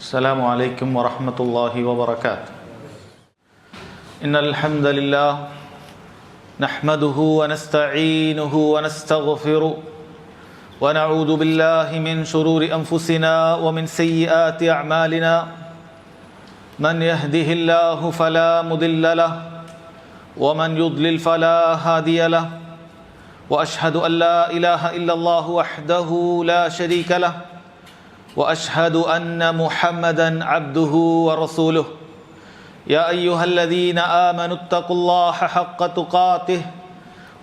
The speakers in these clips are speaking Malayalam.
السلام عليكم ورحمة الله وبركاته. إن الحمد لله نحمده ونستعينه ونستغفره ونعوذ بالله من شرور أنفسنا ومن سيئات أعمالنا. من يهده الله فلا مضل له ومن يضلل فلا هادي له. وأشهد أن لا إله إلا الله وحده لا شريك له وأشهد أن محمدًا عبده ورسوله. يا أيها الذين آمنوا اتقوا الله حق تقاته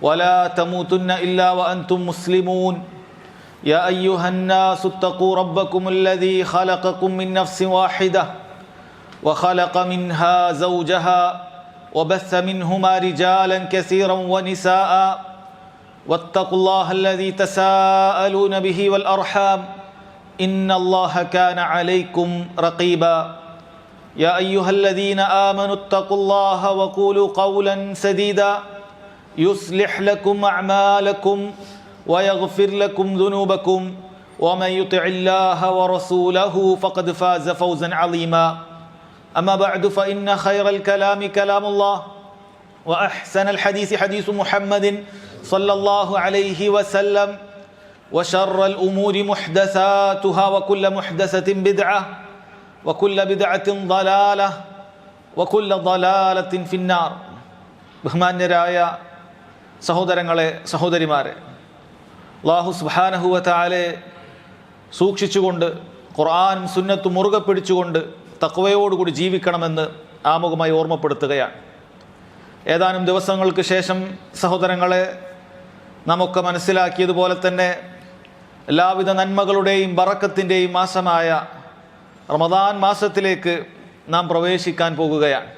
ولا تموتن إلا وأنتم مسلمون. يا أيها الناس اتقوا ربكم الذي خلقكم من نفس واحدة وخلق منها زوجها وبث منهما رجالا كثيرا ونساء واتقوا الله الذي تساءلون به والأرحام إن الله كان عليكم رقيبا. يا أيها الذين آمنوا اتقوا الله وقولوا قولا سديدا يصلح لكم أعمالكم ويغفر لكم ذنوبكم ومن يطع الله ورسوله فقد فاز فوزا عظيما. أما بعد فإن خير الكلام كلام الله وأحسن الحديث حديث محمد صلى الله عليه وسلم وشر الأمور محدثاتها وكل محدثة بدعة وكل بدعة ضلالة وكل ضلالة في النار. ബഹുമാന്യരായ സഹോദരങ്ങളെ സഹോദരിമാരെ, അല്ലാഹു സുബ്ഹാനഹു വ തആലയെ സൂക്ഷിച്ചുകൊണ്ട് ഖുർആനും സുന്നത്തും മുറുകെ പിടിച്ചുകൊണ്ട് തഖ്വയോടുകൂടി ജീവിക്കണമെന്ന് ആമുഖമായി ഓർമ്മപ്പെടുത്തുകയാണ്. ഏതാനും ദിവസങ്ങൾക്ക് ശേഷം സഹോദരങ്ങളെ, നമുക്ക് മനസ്സിലാക്കിയതുപോലെ തന്നെ എല്ലാവിധ നന്മകളുടെയും ബറക്കത്തിൻ്റെയും മാസമായ റമദാൻ മാസത്തിലേക്ക് നാം പ്രവേശിക്കാൻ പോകുകയാണ്.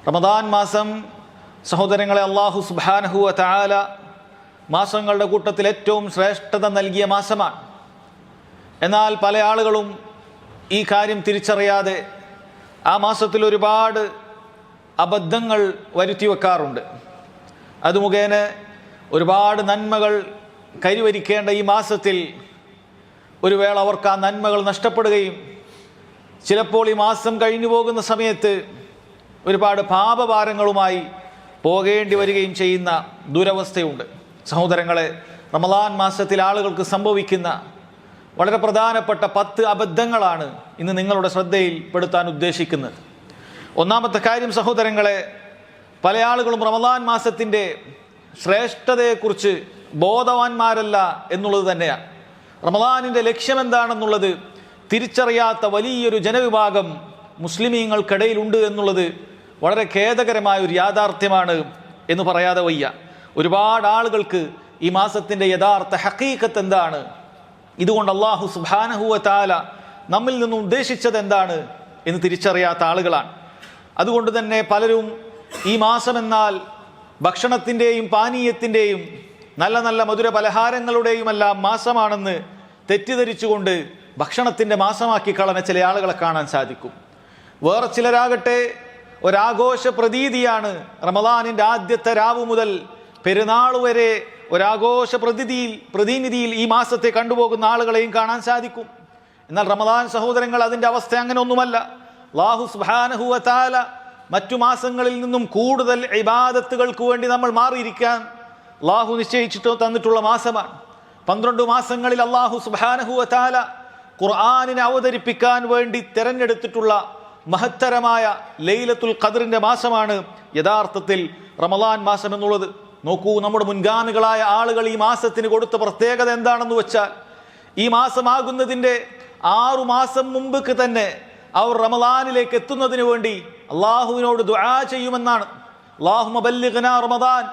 റമദാൻ മാസം സഹോദരങ്ങളെ, അല്ലാഹു സുബ്ഹാനഹു വ തആല മാസങ്ങളുടെ കൂട്ടത്തിൽ ഏറ്റവും ശ്രേഷ്ഠത നൽകിയ മാസമാണ്. എന്നാൽ പല ആളുകളും ഈ കാര്യം തിരിച്ചറിയാതെ ആ മാസത്തിൽ ഒരുപാട് അബദ്ധങ്ങൾ വരുത്തി വെക്കാറുണ്ട്. അത് മുഖേന ഒരുപാട് നന്മകൾ കൈവരിക്കേണ്ട ഈ മാസത്തിൽ ഒരു വേള അവർക്ക് ആ നന്മകൾ നഷ്ടപ്പെടുകയും ചിലപ്പോൾ ഈ മാസം കഴിഞ്ഞു പോകുന്ന സമയത്ത് ഒരുപാട് പാപഭാരങ്ങളുമായി പോകേണ്ടി വരികയും ചെയ്യുന്ന ദുരവസ്ഥയുണ്ട്. സഹോദരങ്ങളെ, റമദാൻ മാസത്തിൽ ആളുകൾക്ക് സംഭവിക്കുന്ന വളരെ പ്രധാനപ്പെട്ട 10 അബദ്ധങ്ങളാണ് ഇന്ന് നിങ്ങളുടെ ശ്രദ്ധയിൽ പെടുത്താൻ ഉദ്ദേശിക്കുന്നത്. ഒന്നാമത്തെ കാര്യം സഹോദരങ്ങളെ, പല ആളുകളും റമദാൻ മാസത്തിൻ്റെ ശ്രേഷ്ഠതയെക്കുറിച്ച് ബോധവാന്മാരല്ല എന്നുള്ളത് തന്നെയാണ്. റമദാനിൻ്റെ ലക്ഷ്യം എന്താണെന്നുള്ളത് തിരിച്ചറിയാത്ത വലിയൊരു ജനവിഭാഗം മുസ്ലിമീങ്ങൾക്കിടയിലുണ്ട് എന്നുള്ളത് വളരെ ഖേദകരമായ ഒരു യാഥാർത്ഥ്യമാണ് എന്ന് പറയാതെ വയ്യ. ഒരുപാട് ആളുകൾക്ക് ഈ മാസത്തിൻ്റെ യഥാർത്ഥ ഹഖീഖത്ത് എന്താണ്, ഇതുകൊണ്ട് അല്ലാഹു സുബ്ഹാനഹു വ തആല നമ്മിൽ നിന്നും ഉദ്ദേശിച്ചത് എന്താണ് എന്ന് തിരിച്ചറിയാത്ത ആളുകളാണ്. അതുകൊണ്ട് തന്നെ പലരും ഈ മാസം എന്നാൽ ഭക്ഷണത്തിൻ്റെയും പാനീയത്തിൻ്റെയും നല്ല നല്ല മധുര പലഹാരങ്ങളുടെയുമെല്ലാം മാസമാണെന്ന് തെറ്റിദ്ധരിച്ചുകൊണ്ട് ഭക്ഷണത്തിൻ്റെ മാസമാക്കി കളഞ്ഞ ചില ആളുകളെ കാണാൻ സാധിക്കും. വേറെ ചിലരാകട്ടെ ഒരാഘോഷ റമദാനിൻ്റെ ആദ്യത്തെ രാവ് മുതൽ പെരുന്നാൾ വരെ ഒരാഘോഷ പ്രതിനിധിയിൽ ഈ മാസത്തെ കണ്ടുപോകുന്ന ആളുകളെയും കാണാൻ സാധിക്കും. എന്നാൽ റമദാൻ സഹോദരങ്ങൾ, അതിൻ്റെ അവസ്ഥ അങ്ങനെ ഒന്നുമല്ല. അല്ലാഹു സുബ്ഹാനഹു വ തആല മറ്റു മാസങ്ങളിൽ നിന്നും കൂടുതൽ ഇബാദത്തുകൾക്ക് വേണ്ടി നമ്മൾ മാറിയിരിക്കാൻ അല്ലാഹു നിശ്ചയിച്ചിട്ട് തന്നിട്ടുള്ള മാസമാണ്. 12 മാസങ്ങളിൽ അല്ലാഹു സുബ്ഹാനഹു വ തആല ഖുർആനിനെ അവതരിപ്പിക്കാൻ വേണ്ടി തിരഞ്ഞെടുത്തിട്ടുള്ള മഹത്തരമായ ലൈലത്തുൽ ഖദ്റിന്റെ മാസമാണ് യഥാർത്ഥത്തിൽ റമദാൻ മാസം എന്നുള്ളത്. നോക്കൂ, നമ്മുടെ മുൻഗാമികളായ ആളുകൾ ഈ മാസത്തിന് കൊടുത്ത പ്രത്യേകത എന്താണെന്ന് വെച്ചാൽ, ഈ മാസമാകുന്നതിൻ്റെ 6 മാസം മുമ്പ് തന്നെ അവർ റമദാനിലേക്ക് എത്തുന്നതിന് വേണ്ടി അള്ളാഹുവിനോട് ദുആ ചെയ്യുമെന്നാണ്. അല്ലാഹുമ്മ ബല്ലിഗ്നാ റമദാൻ,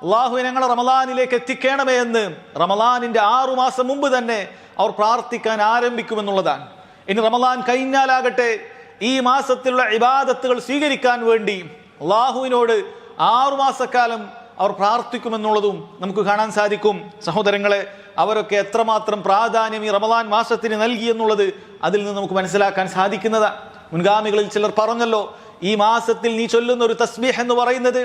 അള്ളാഹുവേ ഞങ്ങളെ റമദാനിലേക്ക് എത്തിക്കണമേ എന്ന് റമദാനിൻ്റെ 6 മാസം മുമ്പ് തന്നെ അവർ പ്രാർത്ഥിക്കാൻ ആരംഭിക്കുമെന്നുള്ളതാണ്. ഇനി റമദാൻ കഴിഞ്ഞാലാകട്ടെ ഈ മാസത്തിലുള്ള ഇബാദത്തുകൾ സ്വീകരിക്കാൻ വേണ്ടി അള്ളാഹുവിനോട് 6 മാസക്കാലം അവർ പ്രാർത്ഥിക്കുമെന്നുള്ളതും നമുക്ക് കാണാൻ സാധിക്കും. സഹോദരങ്ങളെ, അവരൊക്കെ എത്രമാത്രം പ്രാധാന്യം ഈ റമദാൻ മാസത്തിന് നൽകി എന്നുള്ളത് അതിൽ നിന്ന് നമുക്ക് മനസ്സിലാക്കാൻ സാധിക്കുന്നതാണ്. മുൻഗാമികളിൽ ചിലർ പറഞ്ഞല്ലോ, ഈ മാസത്തിൽ നീ ചൊല്ലുന്ന ഒരു തസ്ബീഹ് എന്ന് പറയുന്നത്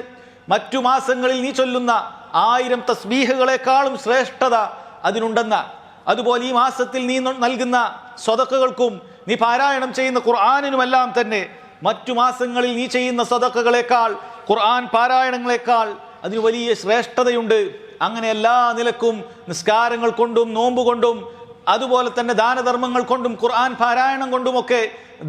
മറ്റു മാസങ്ങളിൽ നീ ചൊല്ലുന്ന 1000 തസ്ബീഹുകളെക്കാളും ശ്രേഷ്ഠത അതിനുണ്ടെന്ന. അതുപോലെ ഈ മാസത്തിൽ നീ നൽകുന്ന സ്വതക്കകൾക്കും നീ പാരായണം ചെയ്യുന്ന ഖുർആനിനുമെല്ലാം തന്നെ മറ്റു മാസങ്ങളിൽ നീ ചെയ്യുന്ന സ്വതക്കകളേക്കാൾ, ഖുർആൻ പാരായണങ്ങളെക്കാൾ അതിന് വലിയ ശ്രേഷ്ഠതയുണ്ട്. അങ്ങനെ എല്ലാ നിലക്കും നിസ്കാരങ്ങൾ കൊണ്ടും നോമ്പ് കൊണ്ടും അതുപോലെ തന്നെ ദാനധർമ്മങ്ങൾ കൊണ്ടും ഖുർആൻ പാരായണം കൊണ്ടുമൊക്കെ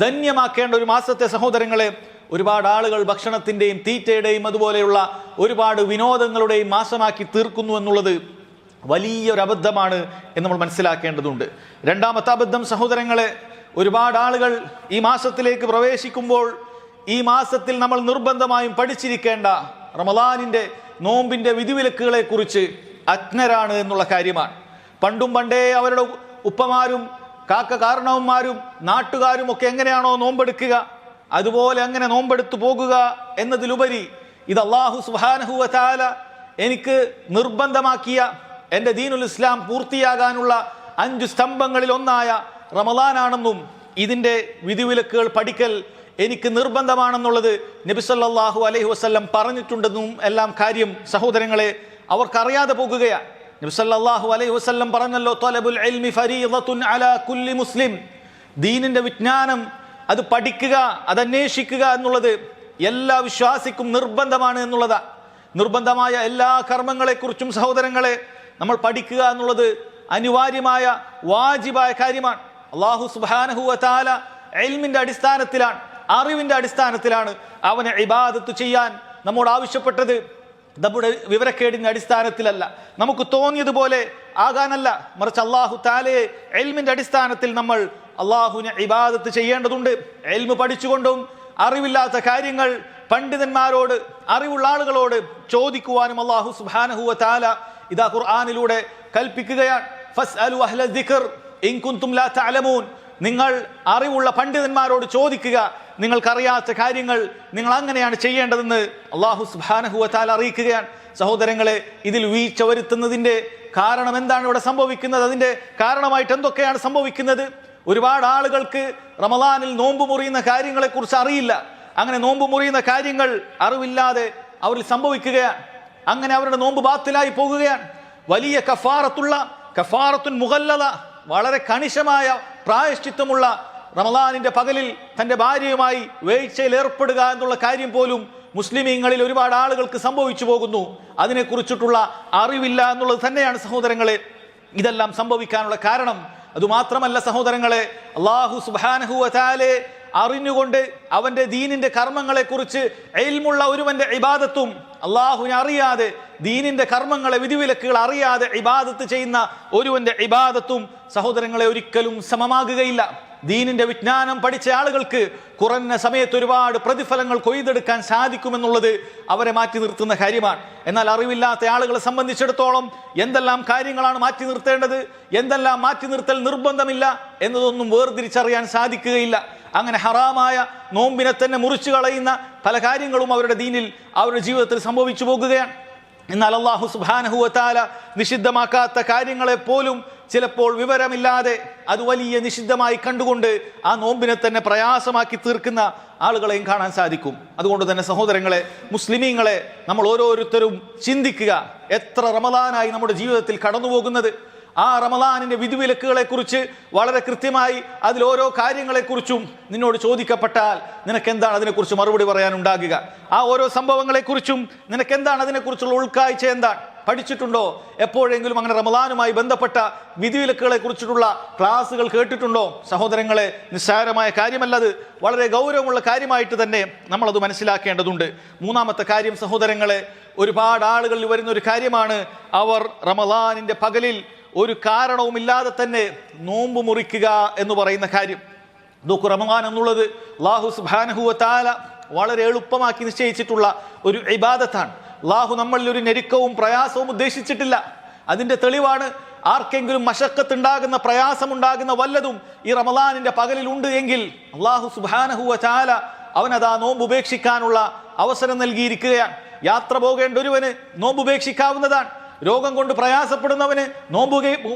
ധന്യമാക്കേണ്ട ഒരു മാസത്തെ സഹോദരങ്ങളെ ഒരുപാട് ആളുകൾ ഭക്ഷണത്തിൻ്റെയും തീറ്റയുടെയും അതുപോലെയുള്ള ഒരുപാട് വിനോദങ്ങളുടെയും മാസമാക്കി തീർക്കുന്നു എന്നുള്ളത് വലിയൊരു അബദ്ധമാണ് എന്ന് നമ്മൾ മനസ്സിലാക്കേണ്ടതുണ്ട്. രണ്ടാമത്തെ അബദ്ധം സഹോദരങ്ങളെ, ഒരുപാട് ആളുകൾ ഈ മാസത്തിലേക്ക് പ്രവേശിക്കുമ്പോൾ ഈ മാസത്തിൽ നമ്മൾ നിർബന്ധമായും പഠിച്ചിരിക്കേണ്ട റമളാനിന്റെ നോമ്പിന്റെ വിധിവിലക്കുകളെ കുറിച്ച് അജ്ഞരാണ് എന്നുള്ള കാര്യമാണ്. പണ്ടും പണ്ടേ അവരുടെ ഉപ്പമാരും കാരണവന്മാരും നാട്ടുകാരും ഒക്കെ എങ്ങനെയാണോ നോമ്പെടുക്കുക അതുപോലെ അങ്ങനെ നോമ്പെടുത്തു പോകുക എന്നതിലുപരി ഇത് അല്ലാഹു സുബ്ഹാനഹു വ തആല എനിക്ക് നിർബന്ധമാക്കിയ എൻ്റെ ദീനുൽ ഇസ്ലാം പൂർത്തിയാകാനുള്ള 5 സ്തംഭങ്ങളിൽ ഒന്നായ റമളാനാണെന്നും ഇതിൻ്റെ വിധിവിലക്കുകൾ പഠിക്കൽ എനിക്ക് നിർബന്ധമാണെന്നുള്ളത് നബി സല്ലല്ലാഹു അലൈഹി വസല്ലം പറഞ്ഞിട്ടുണ്ടെന്നും എല്ലാം കാര്യം സഹോദരങ്ങളെ അവർക്കറിയാതെ പോകുകയാണ്. നബി സല്ലല്ലാഹു അലൈഹി വസല്ലം പറഞ്ഞല്ലോ, ത്വലബുൽ ഇൽമി ഫരീദത്തുൻ അലാ കുല്ലി മുസ്ലിം. ദീനിന്റെ വിജ്ഞാനം അത് പഠിക്കുക, അത് അന്വേഷിക്കുക എന്നുള്ളത് എല്ലാ വിശ്വാസിക്കും നിർബന്ധമാണ് എന്നുള്ളതാ. നിർബന്ധമായ എല്ലാ കർമ്മങ്ങളെക്കുറിച്ചും സഹോദരങ്ങളെ നമ്മൾ പഠിക്കുക എന്നുള്ളത് അനിവാര്യമായ വാജിബായ കാര്യമാണ്. അല്ലാഹു സുബ്ഹാനഹു വ തആല ഇൽമിന്റെ അടിസ്ഥാനത്തിലാണ്, അറിവിന്റെ അടിസ്ഥാനത്തിലാണ് അവനെ ഇബാദത്ത് ചെയ്യാൻ നമ്മോട് ആവശ്യപ്പെട്ടത്. നമ്മുടെ വിവരക്കേടിന്റെ അടിസ്ഥാനത്തിലല്ല, നമുക്ക് തോന്നിയതുപോലെ ആകാനല്ല, മറിച്ച് അല്ലാഹു തആലയെ ഇൽമിന്റെ അടിസ്ഥാനത്തിൽ നമ്മൾ അല്ലാഹുവിനെ ഇബാദത്ത് ചെയ്യേണ്ടതുണ്ട്. ഇൽമ് പഠിച്ചുകൊണ്ടും അറിവില്ലാത്ത കാര്യങ്ങൾ പണ്ഡിതന്മാരോട്, അറിവുള്ള ആളുകളോട് ചോദിക്കുവാനും അല്ലാഹു സുബ്ഹാനഹു വ തആല ഇതാ ഖുർആനിലൂടെ കൽപ്പിക്കുകയാണ്. ഫസ്അലു അഹ്ല ദിക്ർ ഇൻ കുൻതും ലാ തഅലമൂൻ. നിങ്ങൾ അറിവുള്ള പണ്ഡിതന്മാരോട് ചോദിക്കുക, നിങ്ങൾക്കറിയാത്ത കാര്യങ്ങൾ നിങ്ങൾ അങ്ങനെയാണ് ചെയ്യേണ്ടതെന്ന് അല്ലാഹു സുബ്ഹാനഹു വ തആല അറിയിക്കുകയാണ്. സഹോദരങ്ങളെ, ഇതിൽ വീഴ്ച വരുത്തുന്നതിന്റെ കാരണം എന്താണ് ഇവിടെ സംഭവിക്കുന്നത്? അതിന്റെ കാരണമായിട്ട് എന്തൊക്കെയാണ് സംഭവിക്കുന്നത്? ഒരുപാട് ആളുകൾക്ക് റമളാനിൽ നോമ്പ് മുറിയുന്ന കാര്യങ്ങളെ കുറിച്ച് അറിയില്ല. അങ്ങനെ നോമ്പ് മുറിയുന്ന കാര്യങ്ങൾ അറിവില്ലാതെ അവരിൽ സംഭവിക്കുകയാണ്. അങ്ങനെ അവരുടെ നോമ്പ് ബാത്തിലായി പോകുകയാണ്. വലിയ കഫാറത്തുൻ മുഗല്ലദ, വളരെ കണിശമായ പ്രായശ്ചിത്തമുള്ള റമളാനിന്റെ പകലിൽ തന്റെ ഭാര്യയുമായി വേഴ്ചയിൽ ഏർപ്പെടുക എന്നുള്ള കാര്യം പോലും മുസ്ലിമീങ്ങളിൽ ഒരുപാട് ആളുകൾക്ക് സംഭവിച്ചു പോകുന്നു. അതിനെക്കുറിച്ചിട്ടുള്ള അറിവില്ല എന്നുള്ളത് തന്നെയാണ് സഹോദരങ്ങളെ ഇതെല്ലാം സംഭവിക്കാനുള്ള കാരണം. അതുമാത്രമല്ല സഹോദരങ്ങളെ, അല്ലാഹു സുബ്ഹാനഹു വ തആലയെ അറിഞ്ഞുകൊണ്ട് അവന്റെ ദീനിന്റെ കർമ്മങ്ങളെ കുറിച്ച് ഇൽമുള്ള ഒരുവന്റെ ഇബാദത്തും അല്ലാഹുവിനെ അറിയാതെ ദീനിന്റെ കർമ്മങ്ങളെ വിധിവിലക്കുകൾ അറിയാതെ ഇബാദത്ത് ചെയ്യുന്ന ഒരുവന്റെ ഇബാദത്തും സഹോദരങ്ങളെ ഒരിക്കലും സമമാകുകയില്ല. ദീനിന്റെ വിജ്ഞാനം പഠിച്ച ആളുകൾക്ക് കുറഞ്ഞ സമയത്ത് ഒരുപാട് പ്രതിഫലങ്ങൾ കൊയ്തെടുക്കാൻ സാധിക്കുമെന്നുള്ളത് അവരെ മാറ്റി നിർത്തുന്ന കാര്യമാണ്. എന്നാൽ അറിവില്ലാത്ത ആളുകളെ സംബന്ധിച്ചിടത്തോളം എന്തെല്ലാം കാര്യങ്ങളാണ് മാറ്റി നിർത്തേണ്ടത്, എന്തെല്ലാം മാറ്റി നിർത്തൽ നിർബന്ധമില്ല എന്നതൊന്നും വേർതിരിച്ചറിയാൻ സാധിക്കുകയില്ല. അങ്ങനെ ഹറാമായ നോമ്പിനെ തന്നെ മുറിച്ചു കളയുന്ന പല കാര്യങ്ങളും അവരുടെ ദീനിൽ, അവരുടെ ജീവിതത്തിൽ സംഭവിച്ചു പോകുകയാണ്. എന്നാൽ അല്ലാഹു സുബ്ഹാനഹു വ തആല നിഷിദ്ധമാക്കാത്ത കാര്യങ്ങളെ പോലും ചിലപ്പോൾ വിവരമില്ലാതെ അത് വലിയ നിഷിദ്ധമായി കണ്ടുകൊണ്ട് ആ നോമ്പിനെ തന്നെ പ്രയാസമാക്കി തീർക്കുന്ന ആളുകളെയും കാണാൻ സാധിക്കും. അതുകൊണ്ട് തന്നെ സഹോദരങ്ങളെ, മുസ്ലിമീങ്ങളെ, നമ്മൾ ഓരോരുത്തരും ചിന്തിക്കുക, എത്ര റമളാനായി നമ്മുടെ ജീവിതത്തിൽ കടന്നു പോകുന്നത്. ആ റമളാനിന്റെ വിധിവിലക്കുകളെ കുറിച്ച് വളരെ കൃത്യമായി അതിൽ ഓരോ കാര്യങ്ങളെക്കുറിച്ചും നിന്നോട് ചോദിക്കപ്പെട്ടാൽ നിനക്ക് എന്താണ് അതിനെക്കുറിച്ച് മറുപടി പറയാനുണ്ടാകുക? ആ ഓരോ സംഭവങ്ങളെക്കുറിച്ചും നിനക്ക് എന്താണ് അതിനെക്കുറിച്ചുള്ള ഉൾക്കാഴ്ച? എന്താണ് പഠിച്ചിട്ടുണ്ടോ? എപ്പോഴെങ്കിലും അങ്ങനെ റമളാനുമായി ബന്ധപ്പെട്ട വിധിവിലക്കുകളെ കുറിച്ചിട്ടുള്ള ക്ലാസ്സുകൾ കേട്ടിട്ടുണ്ടോ? സഹോദരങ്ങളെ, നിസ്സാരമായ കാര്യമല്ലത്, വളരെ ഗൗരവമുള്ള കാര്യമായിട്ട് തന്നെ നമ്മളത് മനസ്സിലാക്കേണ്ടതുണ്ട്. മൂന്നാമത്തെ കാര്യം സഹോദരങ്ങളെ, ഒരുപാട് ആളുകളിൽ വരുന്ന ഒരു കാര്യമാണ്, അവർ റമളാനിന്റെ പകലിൽ ഒരു കാരണവുമില്ലാതെ തന്നെ നോമ്പ് മുറിക്കുക എന്ന് പറയുന്ന കാര്യം. നോക്കൂ, റമളാൻ എന്നുള്ളത് അല്ലാഹു സുബ്ഹാനഹു വ തആല വളരെ എളുപ്പമാക്കി നിശ്ചയിച്ചിട്ടുള്ള ഒരു ഇബാദത്താണ്. അല്ലാഹു നമ്മളിൽ ഒരു ഞെരുക്കവും പ്രയാസവും ഉദ്ദേശിച്ചിട്ടില്ല. അതിന്റെ തെളിവാണ്, ആർക്കെങ്കിലും മശക്കത്ത് ഉണ്ടാകുന്ന, പ്രയാസമുണ്ടാകുന്ന വല്ലതും ഈ റമളാനിന്റെ പകലിൽ ഉണ്ട് എങ്കിൽ അല്ലാഹു സുബ്ഹാനഹു വ തആല അവനതാ നോമ്പ് ഉപേക്ഷിക്കാനുള്ള അവസരം നൽകിയിരിക്കുകയാണ്. യാത്ര പോകേണ്ട ഒരുവന് നോമ്പ് ഉപേക്ഷിക്കാവുന്നതാണ്. രോഗം കൊണ്ട് പ്രയാസപ്പെടുന്നവന്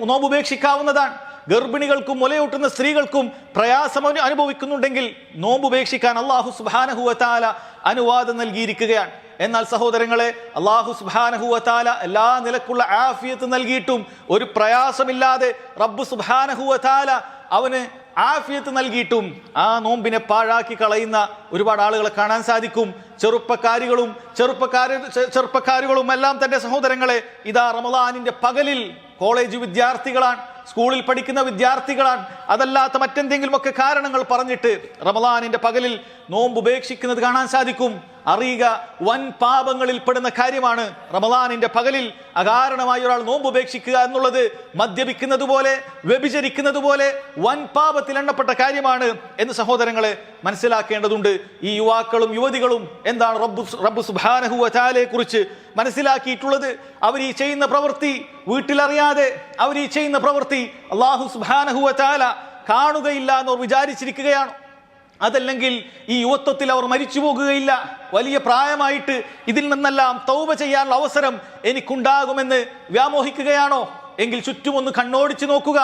നോമ്പുപേക്ഷിക്കാവുന്നതാണ്. ഗർഭിണികൾക്കും മുലയൂട്ടുന്ന സ്ത്രീകൾക്കും പ്രയാസം അനുഭവിക്കുന്നുണ്ടെങ്കിൽ നോമ്പ് ഉപേക്ഷിക്കാൻ അല്ലാഹു സുബ്ഹാനഹു വ തആല അനുവാദം നൽകിയിരിക്കുകയാണ്. എന്നാൽ സഹോദരങ്ങളെ, അല്ലാഹു സുബ്ഹാനഹു വ തആല എല്ലാ നിലക്കുള്ള ആഫിയത്ത് നൽകിയിട്ടും ഒരു പ്രയാസമില്ലാതെ റബ്ബ് സുബ്ഹാനഹു വ തആല അവന് ആഫിയത്ത് നൽകിയിട്ടും ആ നോമ്പിനെ പാഴാക്കി കളയുന്ന ഒരുപാട് ആളുകളെ കാണാൻ സാധിക്കും. ചെറുപ്പക്കാരുകളും എല്ലാം തന്റെ സഹോദരങ്ങളെ ഇതാ റമളാനിന്റെ പകലിൽ കോളേജ് വിദ്യാർത്ഥികളാണ്, സ്കൂളിൽ പഠിക്കുന്ന വിദ്യാർത്ഥികളാണ്, അതല്ലാത്ത മറ്റെന്തെങ്കിലുമൊക്കെ കാരണങ്ങൾ പറഞ്ഞിട്ട് റമളാനിന്റെ പകലിൽ നോമ്പ് ഉപേക്ഷിക്കുന്നത് കാണാൻ സാധിക്കും. അറിയുക, വൻ പാപങ്ങളിൽ പെടുന്ന കാര്യമാണ് റമളാനിന്റെ പകലിൽ അകാരണമായി ഒരാൾ നോമ്പ് ഉപേക്ഷിക്കുക എന്നുള്ളത്. മദ്യപിക്കുന്നത് പോലെ, വ്യഭിചരിക്കുന്നത് പോലെ വൻ പാപത്തിൽ എണ്ണപ്പെട്ട കാര്യമാണ് എന്ന് സഹോദരങ്ങളെ മനസ്സിലാക്കേണ്ടതുണ്ട്. ഈ യുവാക്കളും യുവതികളും എന്താണ് റബ്ബ് സുബ്ഹാനഹു വ തആലയെ കുറിച്ച് മനസ്സിലാക്കിയിട്ടുള്ളത്? അവർ ഈ ചെയ്യുന്ന പ്രവൃത്തി വീട്ടിലറിയാതെ അവർ ഈ ചെയ്യുന്ന പ്രവൃത്തി അല്ലാഹു സുബ്ഹാനഹു വ തആല കാണുകയില്ല എന്നവർ വിചാരിച്ചിരിക്കുകയാണ്. അതല്ലെങ്കിൽ ഈ യുവത്വത്തിൽ അവർ മരിച്ചു പോകുകയില്ല, വലിയ പ്രായമായിട്ട് ഇതിൽ നിന്നെല്ലാം തൗബ ചെയ്യാനുള്ള അവസരം എനിക്കുണ്ടാകുമെന്ന് വ്യാമോഹിക്കുകയാണോ? എങ്കിൽ ചുറ്റുമൊന്ന് കണ്ണോടിച്ചു നോക്കുക,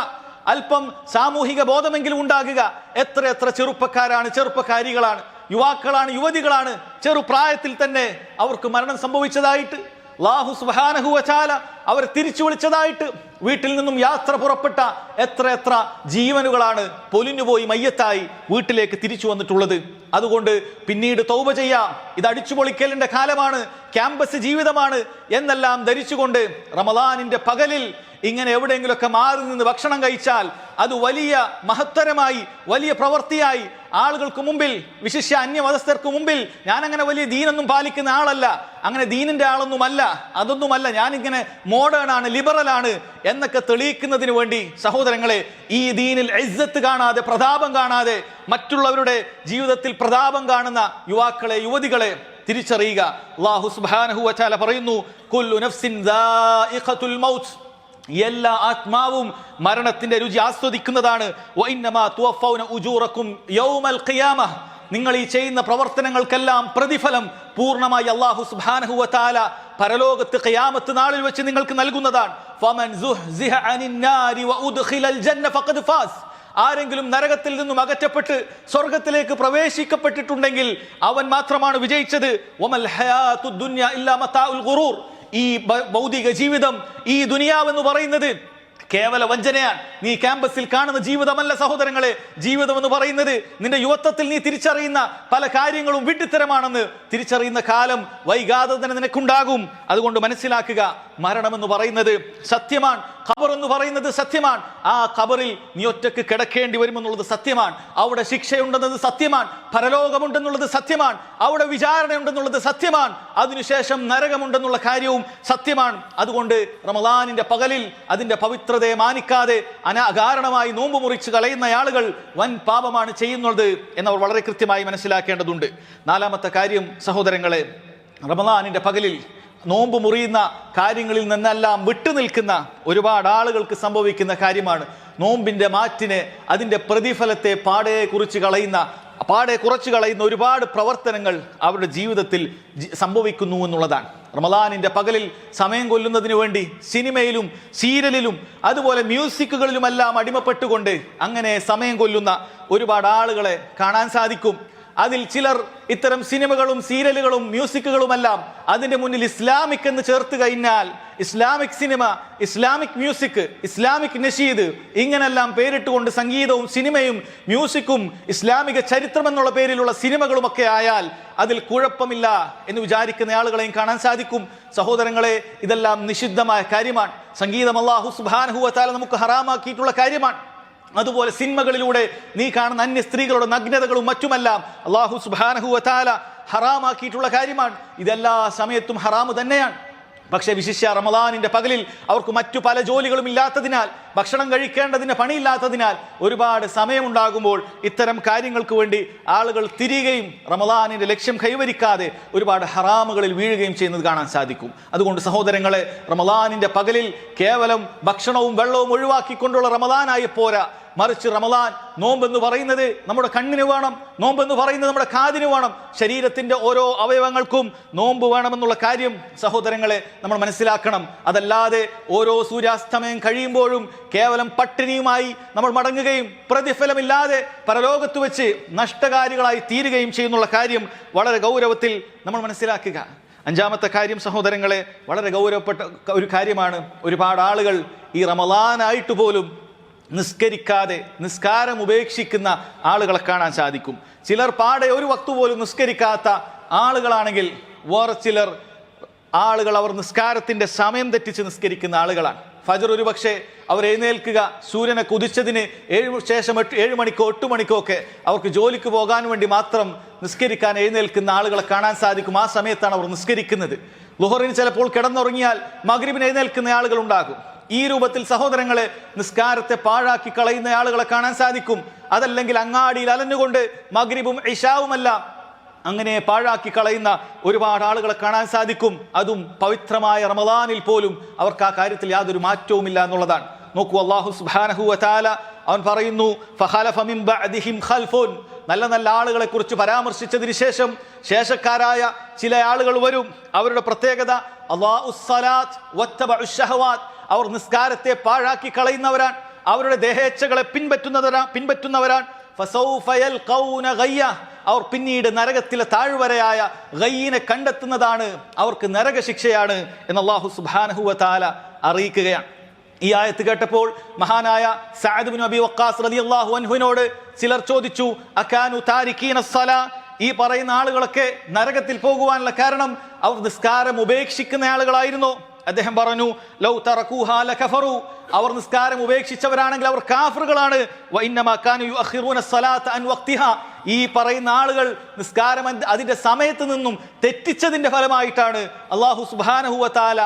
അല്പം സാമൂഹിക ബോധമെങ്കിലും ഉണ്ടാകുക. എത്ര ചെറുപ്പക്കാരാണ്, ചെറുപ്പക്കാരികളാണ്, യുവാക്കളാണ്, യുവതികളാണ് ചെറുപ്രായത്തിൽ തന്നെ അവർക്ക് മരണം സംഭവിച്ചതായിട്ട്, അല്ലാഹു സുബ്ഹാനഹു വ തആല അവർ തിരിച്ചു വിളിച്ചതായിട്ട്. വീട്ടിൽ നിന്നും യാത്ര പുറപ്പെട്ട എത്ര ജീവനുകളാണ് പൊലിഞ്ഞുപോയി മയ്യത്തായി വീട്ടിലേക്ക് തിരിച്ചു വന്നിട്ടുള്ളത്. അതുകൊണ്ട് പിന്നീട് തൗബ ചെയ്യാം, ഇത് അടിച്ചുപൊളിക്കലിന്റെ കാലമാണ്, ക്യാമ്പസ് ജീവിതമാണ് എന്നെല്ലാം ധരിച്ചുകൊണ്ട് റമളാനിന്റെ പകലിൽ ഇങ്ങനെ എവിടെയെങ്കിലുമൊക്കെ മാറി നിന്ന് ഭക്ഷണം കഴിച്ചാൽ അത് വലിയ മഹത്തരമായി, വലിയ പ്രവൃത്തിയായി ആളുകൾക്ക് മുമ്പിൽ, വിശിഷ്യ അന്യമതസ്ഥർക്ക് മുമ്പിൽ ഞാൻ അങ്ങനെ വലിയ ദീനൊന്നും പാലിക്കുന്ന ആളല്ല, അങ്ങനെ ദീനിന്റെ ആളൊന്നുമല്ല, അതൊന്നുമല്ല, ഞാനിങ്ങനെ മോഡേൺ ആണ്, ലിബറൽ ആണ് എന്നൊക്കെ തെളിയിക്കുന്നതിന് വേണ്ടി സഹോദരങ്ങളെ ഈ ദീനിൽ ഇസ്സത്ത് കാണാതെ, പ്രതാപം കാണാതെ മറ്റുള്ളവരുടെ ജീവിതത്തിൽ പ്രതാപം കാണുന്ന യുവാക്കളെ, യുവതികളെ തിരിച്ചറിയുക. അല്ലാഹു സുബ്ഹാനഹു വ തആല പറയുന്നു, കുല്ലു നഫ്സിൻ ദാഇഖത്തുൽ മൗത്ത്, എല്ലാ ആത്മാവും മരണത്തിന്റെ രുചി ആസ്വദിക്കുന്നതാണ്. വഇന്നമാ തുവഫൗന ഉജൂറക്കും യൗമൽ ഖിയാമഹ, നിങ്ങൾ ഈ ചെയ്യുന്ന പ്രവർത്തനങ്ങൾക്കെല്ലാം പ്രതിഫലം പൂർണ്ണമായി അല്ലാഹു സുബ്ഹാനഹു വ തആല പരലോകത്ത് ഖിയാമത്ത് നാളിൽ വെച്ച് നിങ്ങൾക്ക് നൽകുന്നതാണ്. ഫമൻ സുഹ്സിഹ അനിൻ നാരി വഉദ്ഖിലൽ ജന്ന ഫഖദ് ഫാസ്, ആരെങ്കിലും നരകത്തിൽ നിന്നും അകറ്റപ്പെട്ട് സ്വർഗത്തിലേക്ക് പ്രവേശിക്കപ്പെട്ടിട്ടുണ്ടെങ്കിൽ അവൻ മാത്രമാണ് വിജയിച്ചത്. വമൽ ഹയാത്തുദ് ദുനിയ ഇല്ലാ മതാഉൽ ഗുറൂർ, ഈ ഭൗതിക ജീവിതം, ഈ ദുനിയാവെന്ന് പറയുന്നത് കേവല വഞ്ചനയാണ്. നീ ക്യാമ്പസിൽ കാണുന്ന ജീവിതമല്ല സഹോദരങ്ങളെ. ജീവിതം എന്ന് പറയുന്നത് നിന്റെ യുവത്വത്തിൽ നീ തിരിച്ചറിയുന്ന പല കാര്യങ്ങളും വിഡ്ഢിത്തരമാണെന്ന് തിരിച്ചറിയുന്ന കാലം വൈകാതെ തന്നെ നിനക്കുണ്ടാകും. അതുകൊണ്ട് മനസ്സിലാക്കുക, മരണമെന്ന് പറയുന്നത് സത്യമാണ്, ഖബർ എന്ന് പറയുന്നത് സത്യമാണ്. ആ ഖബറിൽ നീ ഒറ്റക്ക് കിടക്കേണ്ടി വരുമെന്നുള്ളത് സത്യമാണ്. അവിടെ ശിക്ഷയുണ്ടെന്നത് സത്യമാണ്, പരലോകമുണ്ടെന്നുള്ളത് സത്യമാണ്, അവിടെ വിചാരണയുണ്ടെന്നുള്ളത് സത്യമാണ്, അതിനുശേഷം നരകമുണ്ടെന്നുള്ള കാര്യവും സത്യമാണ്. അതുകൊണ്ട് റമളാനിന്റെ പകലിൽ അതിന്റെ പവിത്രതയെ മാനിക്കാതെ അകാരണമായി നോമ്പ് മുറിച്ച് കളയുന്ന ആളുകൾ വൻ പാപമാണ് ചെയ്യുന്നത് എന്നവർ വളരെ കൃത്യമായി മനസ്സിലാക്കേണ്ടതുണ്ട്. നാലാമത്തെ കാര്യം സഹോദരങ്ങളെ, റമളാനിന്റെ പകലിൽ നോമ്പ് മുറിയുന്ന കാര്യങ്ങളിൽ നിന്നെല്ലാം വിട്ടുനിൽക്കുന്ന ഒരുപാട് ആളുകൾക്ക് സംഭവിക്കുന്ന കാര്യമാണ്. നോമ്പിന്റെ മാറ്റിനെ, അതിന്റെ പ്രതിഫലത്തെ പാടെ കുറച്ച് കളയുന്ന ഒരുപാട് പ്രവർത്തനങ്ങൾ അവരുടെ ജീവിതത്തിൽ സംഭവിക്കുന്നു എന്നുള്ളതാണ്. റമളാനിന്റെ പകലിൽ സമയം കൊല്ലുന്നതിന് വേണ്ടി സിനിമയിലും സീരിയലിലും അതുപോലെ മ്യൂസിക്കുകളിലുമെല്ലാം അടിമപ്പെട്ടുകൊണ്ട് അങ്ങനെ സമയം കൊല്ലുന്ന ഒരുപാട് ആളുകളെ കാണാൻ സാധിക്കും. അതിൽ ചിലർ ഇത്തരം സിനിമകളും സീരിയലുകളും മ്യൂസിക്കുകളുമെല്ലാം അതിന്റെ മുന്നിൽ ഇസ്ലാമിക് എന്ന് ചേർത്ത് കഴിഞ്ഞാൽ Islamic cinema, Islamic music, Islamic നഷീദ് ഇങ്ങനെല്ലാം പേരിട്ടുകൊണ്ട് സംഗീതവും സിനിമയും മ്യൂസിക്കും ഇസ്ലാമിക ചരിത്രം എന്നുള്ള പേരിലുള്ള സിനിമകളുമൊക്കെ ആയാൽ അതിൽ കുഴപ്പമില്ല എന്ന് വിചാരിക്കുന്ന ആളുകളെയും കാണാൻ സാധിക്കും. സഹോദരങ്ങളെ, ഇതെല്ലാം നിഷിദ്ധമായ കാര്യമാണ്. സംഗീതം അല്ലാഹു സുബ്ഹാനഹു വ തആല നമുക്ക് ഹറാമാക്കിയിട്ടുള്ള കാര്യമാണ്. അതുപോലെ സിനിമകളിലൂടെ നീ കാണുന്ന അന്യ സ്ത്രീകളുടെ നഗ്നതകളും മറ്റുമെല്ലാം അല്ലാഹു സുബ്ഹാനഹു വ തആല ഹറാമാക്കിയിട്ടുള്ള കാര്യമാണ്. ഇതെല്ലാ സമയത്തും ഹറാമ് തന്നെയാണ്. പക്ഷെ വിശിഷ്യ റമളാനിന്റെ പകലിൽ അവർക്ക് മറ്റു പല ജോലികളും ഇല്ലാത്തതിനാൽ, ഭക്ഷണം കഴിക്കേണ്ടതിന് പണിയില്ലാത്തതിനാൽ ഒരുപാട് സമയമുണ്ടാകുമ്പോൾ ഇത്തരം കാര്യങ്ങൾക്ക് വേണ്ടി ആളുകൾ തിരിയുകയും റമളാനിന്റെ ലക്ഷ്യം കൈവരിക്കാതെ ഒരുപാട് ഹറാമുകളിൽ വീഴുകയും ചെയ്യുന്നത് കാണാൻ സാധിക്കും. അതുകൊണ്ട് സഹോദരങ്ങളെ, റമളാനിന്റെ പകലിൽ കേവലം ഭക്ഷണവും വെള്ളവും ഒഴിവാക്കിക്കൊണ്ടുള്ള റമളാനായി പോരാ, മറിച്ച് റമദാൻ നോമ്പെന്ന് പറയുന്നത് നമ്മുടെ കണ്ണിന് വേണം, നോമ്പെന്ന് പറയുന്നത് നമ്മുടെ കാതിന് വേണം, ശരീരത്തിന്റെ ഓരോ അവയവങ്ങൾക്കും നോമ്പ് വേണമെന്നുള്ള കാര്യം സഹോദരങ്ങളെ നമ്മൾ മനസ്സിലാക്കണം. അതല്ലാതെ ഓരോ സൂര്യാസ്തമയം കഴിയുമ്പോഴും കേവലം പട്ടിണിയുമായി നമ്മൾ മടങ്ങുകയും പ്രതിഫലമില്ലാതെ പരലോകത്ത് വെച്ച് നഷ്ടകാരികളായി തീരുകയും ചെയ്യുന്നുള്ള കാര്യം വളരെ ഗൗരവത്തിൽ നമ്മൾ മനസ്സിലാക്കുക. അഞ്ചാമത്തെ കാര്യം സഹോദരങ്ങളെ, വളരെ ഗൗരവപ്പെട്ട ഒരു കാര്യമാണ്. ഒരുപാട് ആളുകൾ ഈ റമളാനായിട്ട് പോലും നിസ്കരിക്കാതെ നിസ്കാരം ഉപേക്ഷിക്കുന്ന ആളുകളെ കാണാൻ സാധിക്കും. ചിലർ പാടെ ഒരു വക്ത് പോലും നിസ്കരിക്കാത്ത ആളുകളാണെങ്കിൽ വേറെ ചിലർ ആളുകൾ അവർ നിസ്കാരത്തിന്റെ സമയം തെറ്റിച്ച് നിസ്കരിക്കുന്ന ആളുകളാണ്. ഫജർ ഒരു പക്ഷേ അവർ എഴുന്നേൽക്കുക സൂര്യനെ കുതിച്ചതിന് 7 മണിക്കോ 8 മണിക്കോ ഒക്കെ അവർക്ക് ജോലിക്ക് പോകാൻ വേണ്ടി മാത്രം നിസ്കരിക്കാൻ എഴുന്നേൽക്കുന്ന ആളുകളെ കാണാൻ സാധിക്കും. ആ സമയത്താണ് അവർ നിസ്കരിക്കുന്നത്. ളുഹറിന് ചിലപ്പോൾ കിടന്നുറങ്ങിയാൽ മഗ്രിബിന് എഴുന്നേൽക്കുന്ന ആളുകൾ ഉണ്ടാകും. ഈ രൂപത്തിൽ സഹോദരങ്ങളെ നിസ്കാരത്തെ പാഴാക്കി കളയുന്ന ആളുകളെ കാണാൻ സാധിക്കും. അതല്ലെങ്കിൽ അങ്ങാടിയിൽ അലഞ്ഞുകൊണ്ട് മഗ്രിബും ഇശാവുമെല്ലാം അങ്ങനെ പാഴാക്കി കളയുന്ന ഒരുപാട് ആളുകളെ കാണാൻ സാധിക്കും. അതും പവിത്രമായ റമളാനിൽ പോലും അവർക്ക് ആ കാര്യത്തിൽ യാതൊരു മാറ്റവുമില്ല എന്നുള്ളതാണ്. നോക്കൂ, അല്ലാഹു സുബ്ഹാനഹു വ തആല അവൻ പറയുന്നു, ഫഖലഫ മിൻ ബഅദിഹിം ഖൽഫുൻ. നല്ല നല്ല ആളുകളെ കുറിച്ച് പരാമർശിച്ചതിന് ശേഷം ശേഷക്കാരായ ചില ആളുകൾ വരും. അവരുടെ പ്രത്യേകത അല്ലാഹുസ് സ്വലാത്ത് വത്തബഉശ് ശഹവാത്ത്. അവർ നിസ്കാരത്തെ പാഴാക്കി കളയുന്നവരാണ്, അവരുടെ ദേഹേച്ഛകളെ പിൻപറ്റുന്നവരാണ്. ഫസൗഫ യൽഖൗന ഗയ്യ. അവർ പിന്നീട് നരകത്തിലെ താഴ്വരയായ ഗയ്യിനെ കണ്ടെത്തുന്നതാണ്, അവർക്ക് നരകശിക്ഷയാണ് എന്ന് അല്ലാഹു സുബ്ഹാനഹു വ തആല അറിയിക്കുകയാണ്. ഈ ആയത്ത് കേട്ടപ്പോൾ മഹാനായ സഅദ് ഇബ്നു അബി വഖാസ് റളിയല്ലാഹു അൻഹുവിനോട് ചിലർ ചോദിച്ചു, അകാനു താരികീന സ്സലാ. ഈ പറയുന്ന ആളുകളൊക്കെ നരകത്തിൽ പോകുവാനുള്ള കാരണം അവർ നിസ്കാരം ഉപേക്ഷിക്കുന്ന ആളുകളായിരുന്നു. അദ്ദേഹം പറഞ്ഞു, ലൗ തറകൂഹാ ലകഫറു. അവർ നിസ്കാരം ഉപേക്ഷിച്ചവരാണെങ്കിൽ അവർ കാഫിറുകളാണ്. വഇന്നമാ കാനു യുഅഖിറൂന സ്സലാത അൻ വഖ്തിഹാ. ഈ പറയുന്ന ആളുകൾ നിസ്കാരം അതിന്റെ സമയത്ത് നിന്നും തെറ്റിച്ചതിന്റെ ഫലമായിട്ടാണ് അല്ലാഹു സുബ്ഹാനഹു വ തആല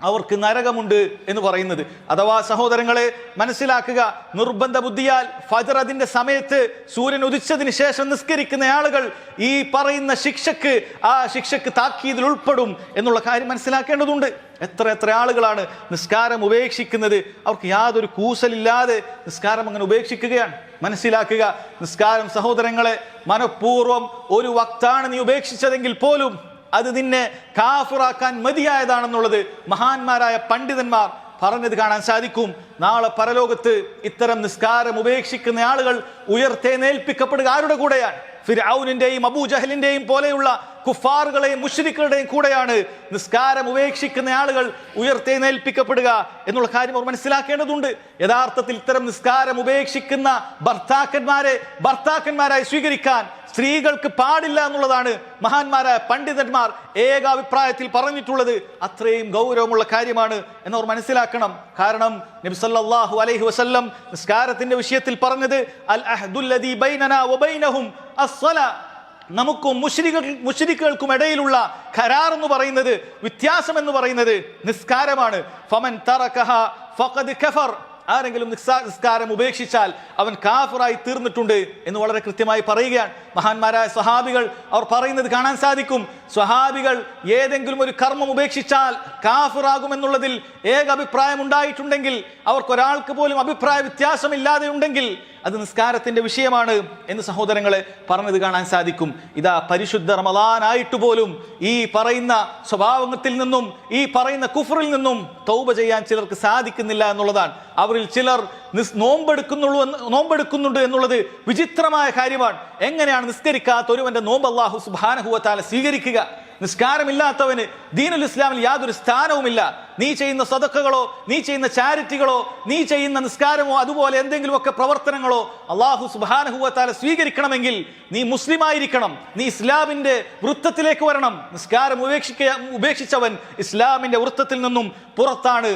അവർക്ക് നരകമുണ്ട് എന്ന് പറയുന്നത്. അഥവാ സഹോദരങ്ങളെ മനസ്സിലാക്കുക, നിർബന്ധ ബുദ്ധിയാൽ ഫജർ അതിന്റെ സമയത്ത് സൂര്യൻ ഉദിച്ചതിന് ശേഷം നിസ്കരിക്കുന്ന ആളുകൾ ഈ പറയുന്ന ശിക്ഷക്ക് താക്കീതിൽ ഉൾപ്പെടും എന്നുള്ള കാര്യം മനസ്സിലാക്കേണ്ടതുണ്ട്. എത്ര ആളുകളാണ് നിസ്കാരം ഉപേക്ഷിക്കുന്നത്, അവർക്ക് യാതൊരു കൂസലില്ലാതെ നിസ്കാരം അങ്ങനെ ഉപേക്ഷിക്കുകയാണ്. മനസ്സിലാക്കുക, നിസ്കാരം സഹോദരങ്ങളെ മനഃപൂർവ്വം ഒരു വക്താണ് നീ ഉപേക്ഷിച്ചതെങ്കിൽ പോലും അത് നിന്നെ കാഫിറാക്കാൻ മതിയായതാണെന്നുള്ളത് മഹാന്മാരായ പണ്ഡിതന്മാർ പറഞ്ഞത് കാണാൻ സാധിക്കും. നാളെ പരലോകത്ത് ഇത്തരം നിസ്കാരം ഉപേക്ഷിക്കുന്ന ആളുകൾ ഉയർത്തെഴുന്നേൽപ്പിക്കപ്പെടുക ആരുടെ കൂടെയാണ്? ഫിർഔനിന്റെയും അബൂജഹലിന്റെയും പോലെയുള്ള കുഫാറുകളെയും മുശ്രിക്കുകളുടെയും കൂടെയാണ് നിസ്കാരം ഉപേക്ഷിക്കുന്ന ആളുകൾ ഉയർത്തെഴുന്നേൽപ്പിക്കപ്പെടുക എന്നുള്ള കാര്യം അവർ മനസ്സിലാക്കേണ്ടതുണ്ട്. യഥാർത്ഥത്തിൽ ഇത്തരം നിസ്കാരം ഉപേക്ഷിക്കുന്ന ഭർത്താക്കന്മാരായി സ്വീകരിക്കാൻ സ്ത്രീകൾക്ക് പാടില്ല എന്നുള്ളതാണ് മഹാന്മാരായ പണ്ഡിതന്മാർ ഏകാഭിപ്രായത്തിൽ പറഞ്ഞിട്ടുള്ളത്. അത്രയും ഗൗരവമുള്ള കാര്യമാണ് എന്നവർ മനസ്സിലാക്കണം. കാരണം നബി സല്ലല്ലാഹു അലൈഹി വസല്ലം നിസ്കാരത്തിന്റെ വിഷയത്തിൽ പറഞ്ഞത് അൽ അഹ്ദുല്ലദീ ബൈനനാ വബൈനഹും അസ്സലാ. നമുക്കും മുശ്രിക്കുകൾക്കും ഇടയിലുള്ള ഖരാർ എന്ന് പറയുന്നത്, വ്യത്യാസം എന്ന് പറയുന്നത് നിസ്കാരമാണ്. ഫമൻ തറകഹ ഫഖദ് കഫർ. ആരെങ്കിലും നിസ്കാരം ഉപേക്ഷിച്ചാൽ അവൻ കാഫിറായി തീർന്നിട്ടുണ്ട് എന്ന് വളരെ കൃത്യമായി പറയുകയാണ്. മഹാന്മാരായ സ്വഹാബികൾ അവർ പറയുന്നത് കാണാൻ സാധിക്കും. സ്വഹാബികൾ ഏതെങ്കിലും ഒരു കർമ്മം ഉപേക്ഷിച്ചാൽ കാഫിറാകുമെന്നുള്ളതിൽ ഏക അഭിപ്രായം ഉണ്ടായിട്ടുണ്ടെങ്കിൽ, അവർക്കൊരാൾക്ക് പോലും അഭിപ്രായ വ്യത്യാസമില്ലാതെ ഉണ്ടെങ്കിൽ അത് നിസ്കാരത്തിന്റെ വിഷയമാണ് എന്ന് സഹോദരങ്ങളെ പറഞ്ഞത് കാണാൻ സാധിക്കും. ഇതാ പരിശുദ്ധ റമളാനായിട്ട് പോലും ഈ പറയുന്ന സ്വഭാവത്തിൽ നിന്നും ഈ പറയുന്ന കുഫറിൽ നിന്നും തൗബ ചെയ്യാൻ ചിലർക്ക് സാധിക്കുന്നില്ല എന്നുള്ളതാണ്. അവരിൽ ചിലർ നോമ്പെടുക്കുന്നുണ്ട് എന്നുള്ളത് വിചിത്രമായ കാര്യമാണ്. എങ്ങനെയാണ് നിസ്കരിക്കാത്ത ഒരുവന്റെ നോമ്പ് അല്ലാഹു സുബ്ഹാനഹു വ തആല സ്വീകരിക്കുക? നിസ്കാരമില്ലാത്തവന് ദീനുൽ ഇസ്ലാമിൽ യാതൊരു സ്ഥാനവുമില്ല. നീ ചെയ്യുന്ന സദഖകളോ, നീ ചെയ്യുന്ന ചാരിറ്റികളോ, നീ ചെയ്യുന്ന നിസ്കാരമോ അതുപോലെ എന്തെങ്കിലുമൊക്കെ പ്രവർത്തനങ്ങളോ അല്ലാഹു സുബ്ഹാനഹു വ തആല സ്വീകരിക്കണമെങ്കിൽ നീ മുസ്ലിമായിരിക്കണം, നീ ഇസ്ലാമിന്റെ വൃത്തത്തിലേക്ക് വരണം. നിസ്കാരം ഉപേക്ഷിച്ചവൻ ഇസ്ലാമിന്റെ വൃത്തത്തിൽ നിന്നും പുറത്താണ്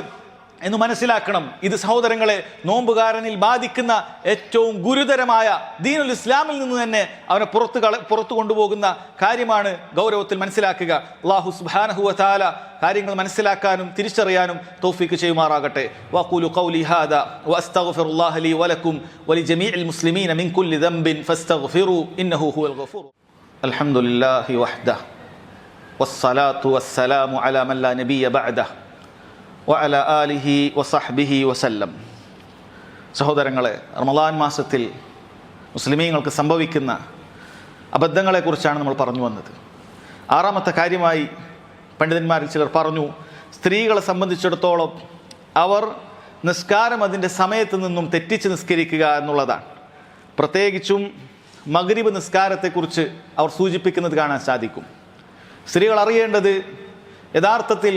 എന്ന് മനസ്സിലാക്കണം. ഇത് സഹോദരങ്ങളെ നോമ്പുകാരനിൽ ബാധിക്കുന്ന ഏറ്റവും ഗുരുതരമായ ദീനുൽ ഇസ്ലാമിൽ നിന്ന് തന്നെ അവനെ പുറത്തു കൊണ്ടുപോകുന്ന കാര്യമാണ്. ഗൗരവത്തിൽ മനസ്സിലാക്കുക. അല്ലാഹു സുബ്ഹാനഹു വ തആല കാര്യങ്ങൾ മനസ്സിലാക്കാനും തിരിച്ചറിയാനും തൗഫീഖ് ചെയ്യുമാറാകട്ടെ. വഖൂലു ഖൗലി ഹാദാ വഅസ്തഗ്ഫിറുല്ലാഹ ലീ വലക്കും വലിജമീഇൽ മുസ്ലിമീന മിൻ കുല്ലി ദംബിൻ ഫസ്തഗ്ഫിറൂ ഇന്നഹു ഹുവൽ ഗഫൂർ. അൽഹംദുലില്ലാഹി വഹ്ദഹു വസ്സലാത്തു വസ്സലാമു അലാ മൻ ലാ നബിയ്യ ബഅദഹു വഅലാ ആലിഹി വസഹ്ബിഹി വസല്ലം. സഹോദരങ്ങളെ, റമളാൻ മാസത്തിൽ മുസ്ലിമീങ്ങൾക്ക് സംഭവിക്കുന്ന അബദ്ധങ്ങളെക്കുറിച്ചാണ് നമ്മൾ പറഞ്ഞു വന്നത്. ആറാമത്തെ കാര്യമായി പണ്ഡിതന്മാരിൽ ചിലർ പറഞ്ഞു, സ്ത്രീകളെ സംബന്ധിച്ചിടത്തോളം അവർ നിസ്കാരം അതിൻ്റെ സമയത്ത് നിന്നും തെറ്റിച്ച് നിസ്കരിക്കുക എന്നുള്ളതാണ്. പ്രത്യേകിച്ചും മഗ്രിബ് നിസ്കാരത്തെക്കുറിച്ച് അവർ സൂചിപ്പിക്കുന്നത് കാണാൻ സാധിക്കും. സ്ത്രീകൾ അറിയേണ്ടത്, യഥാർത്ഥത്തിൽ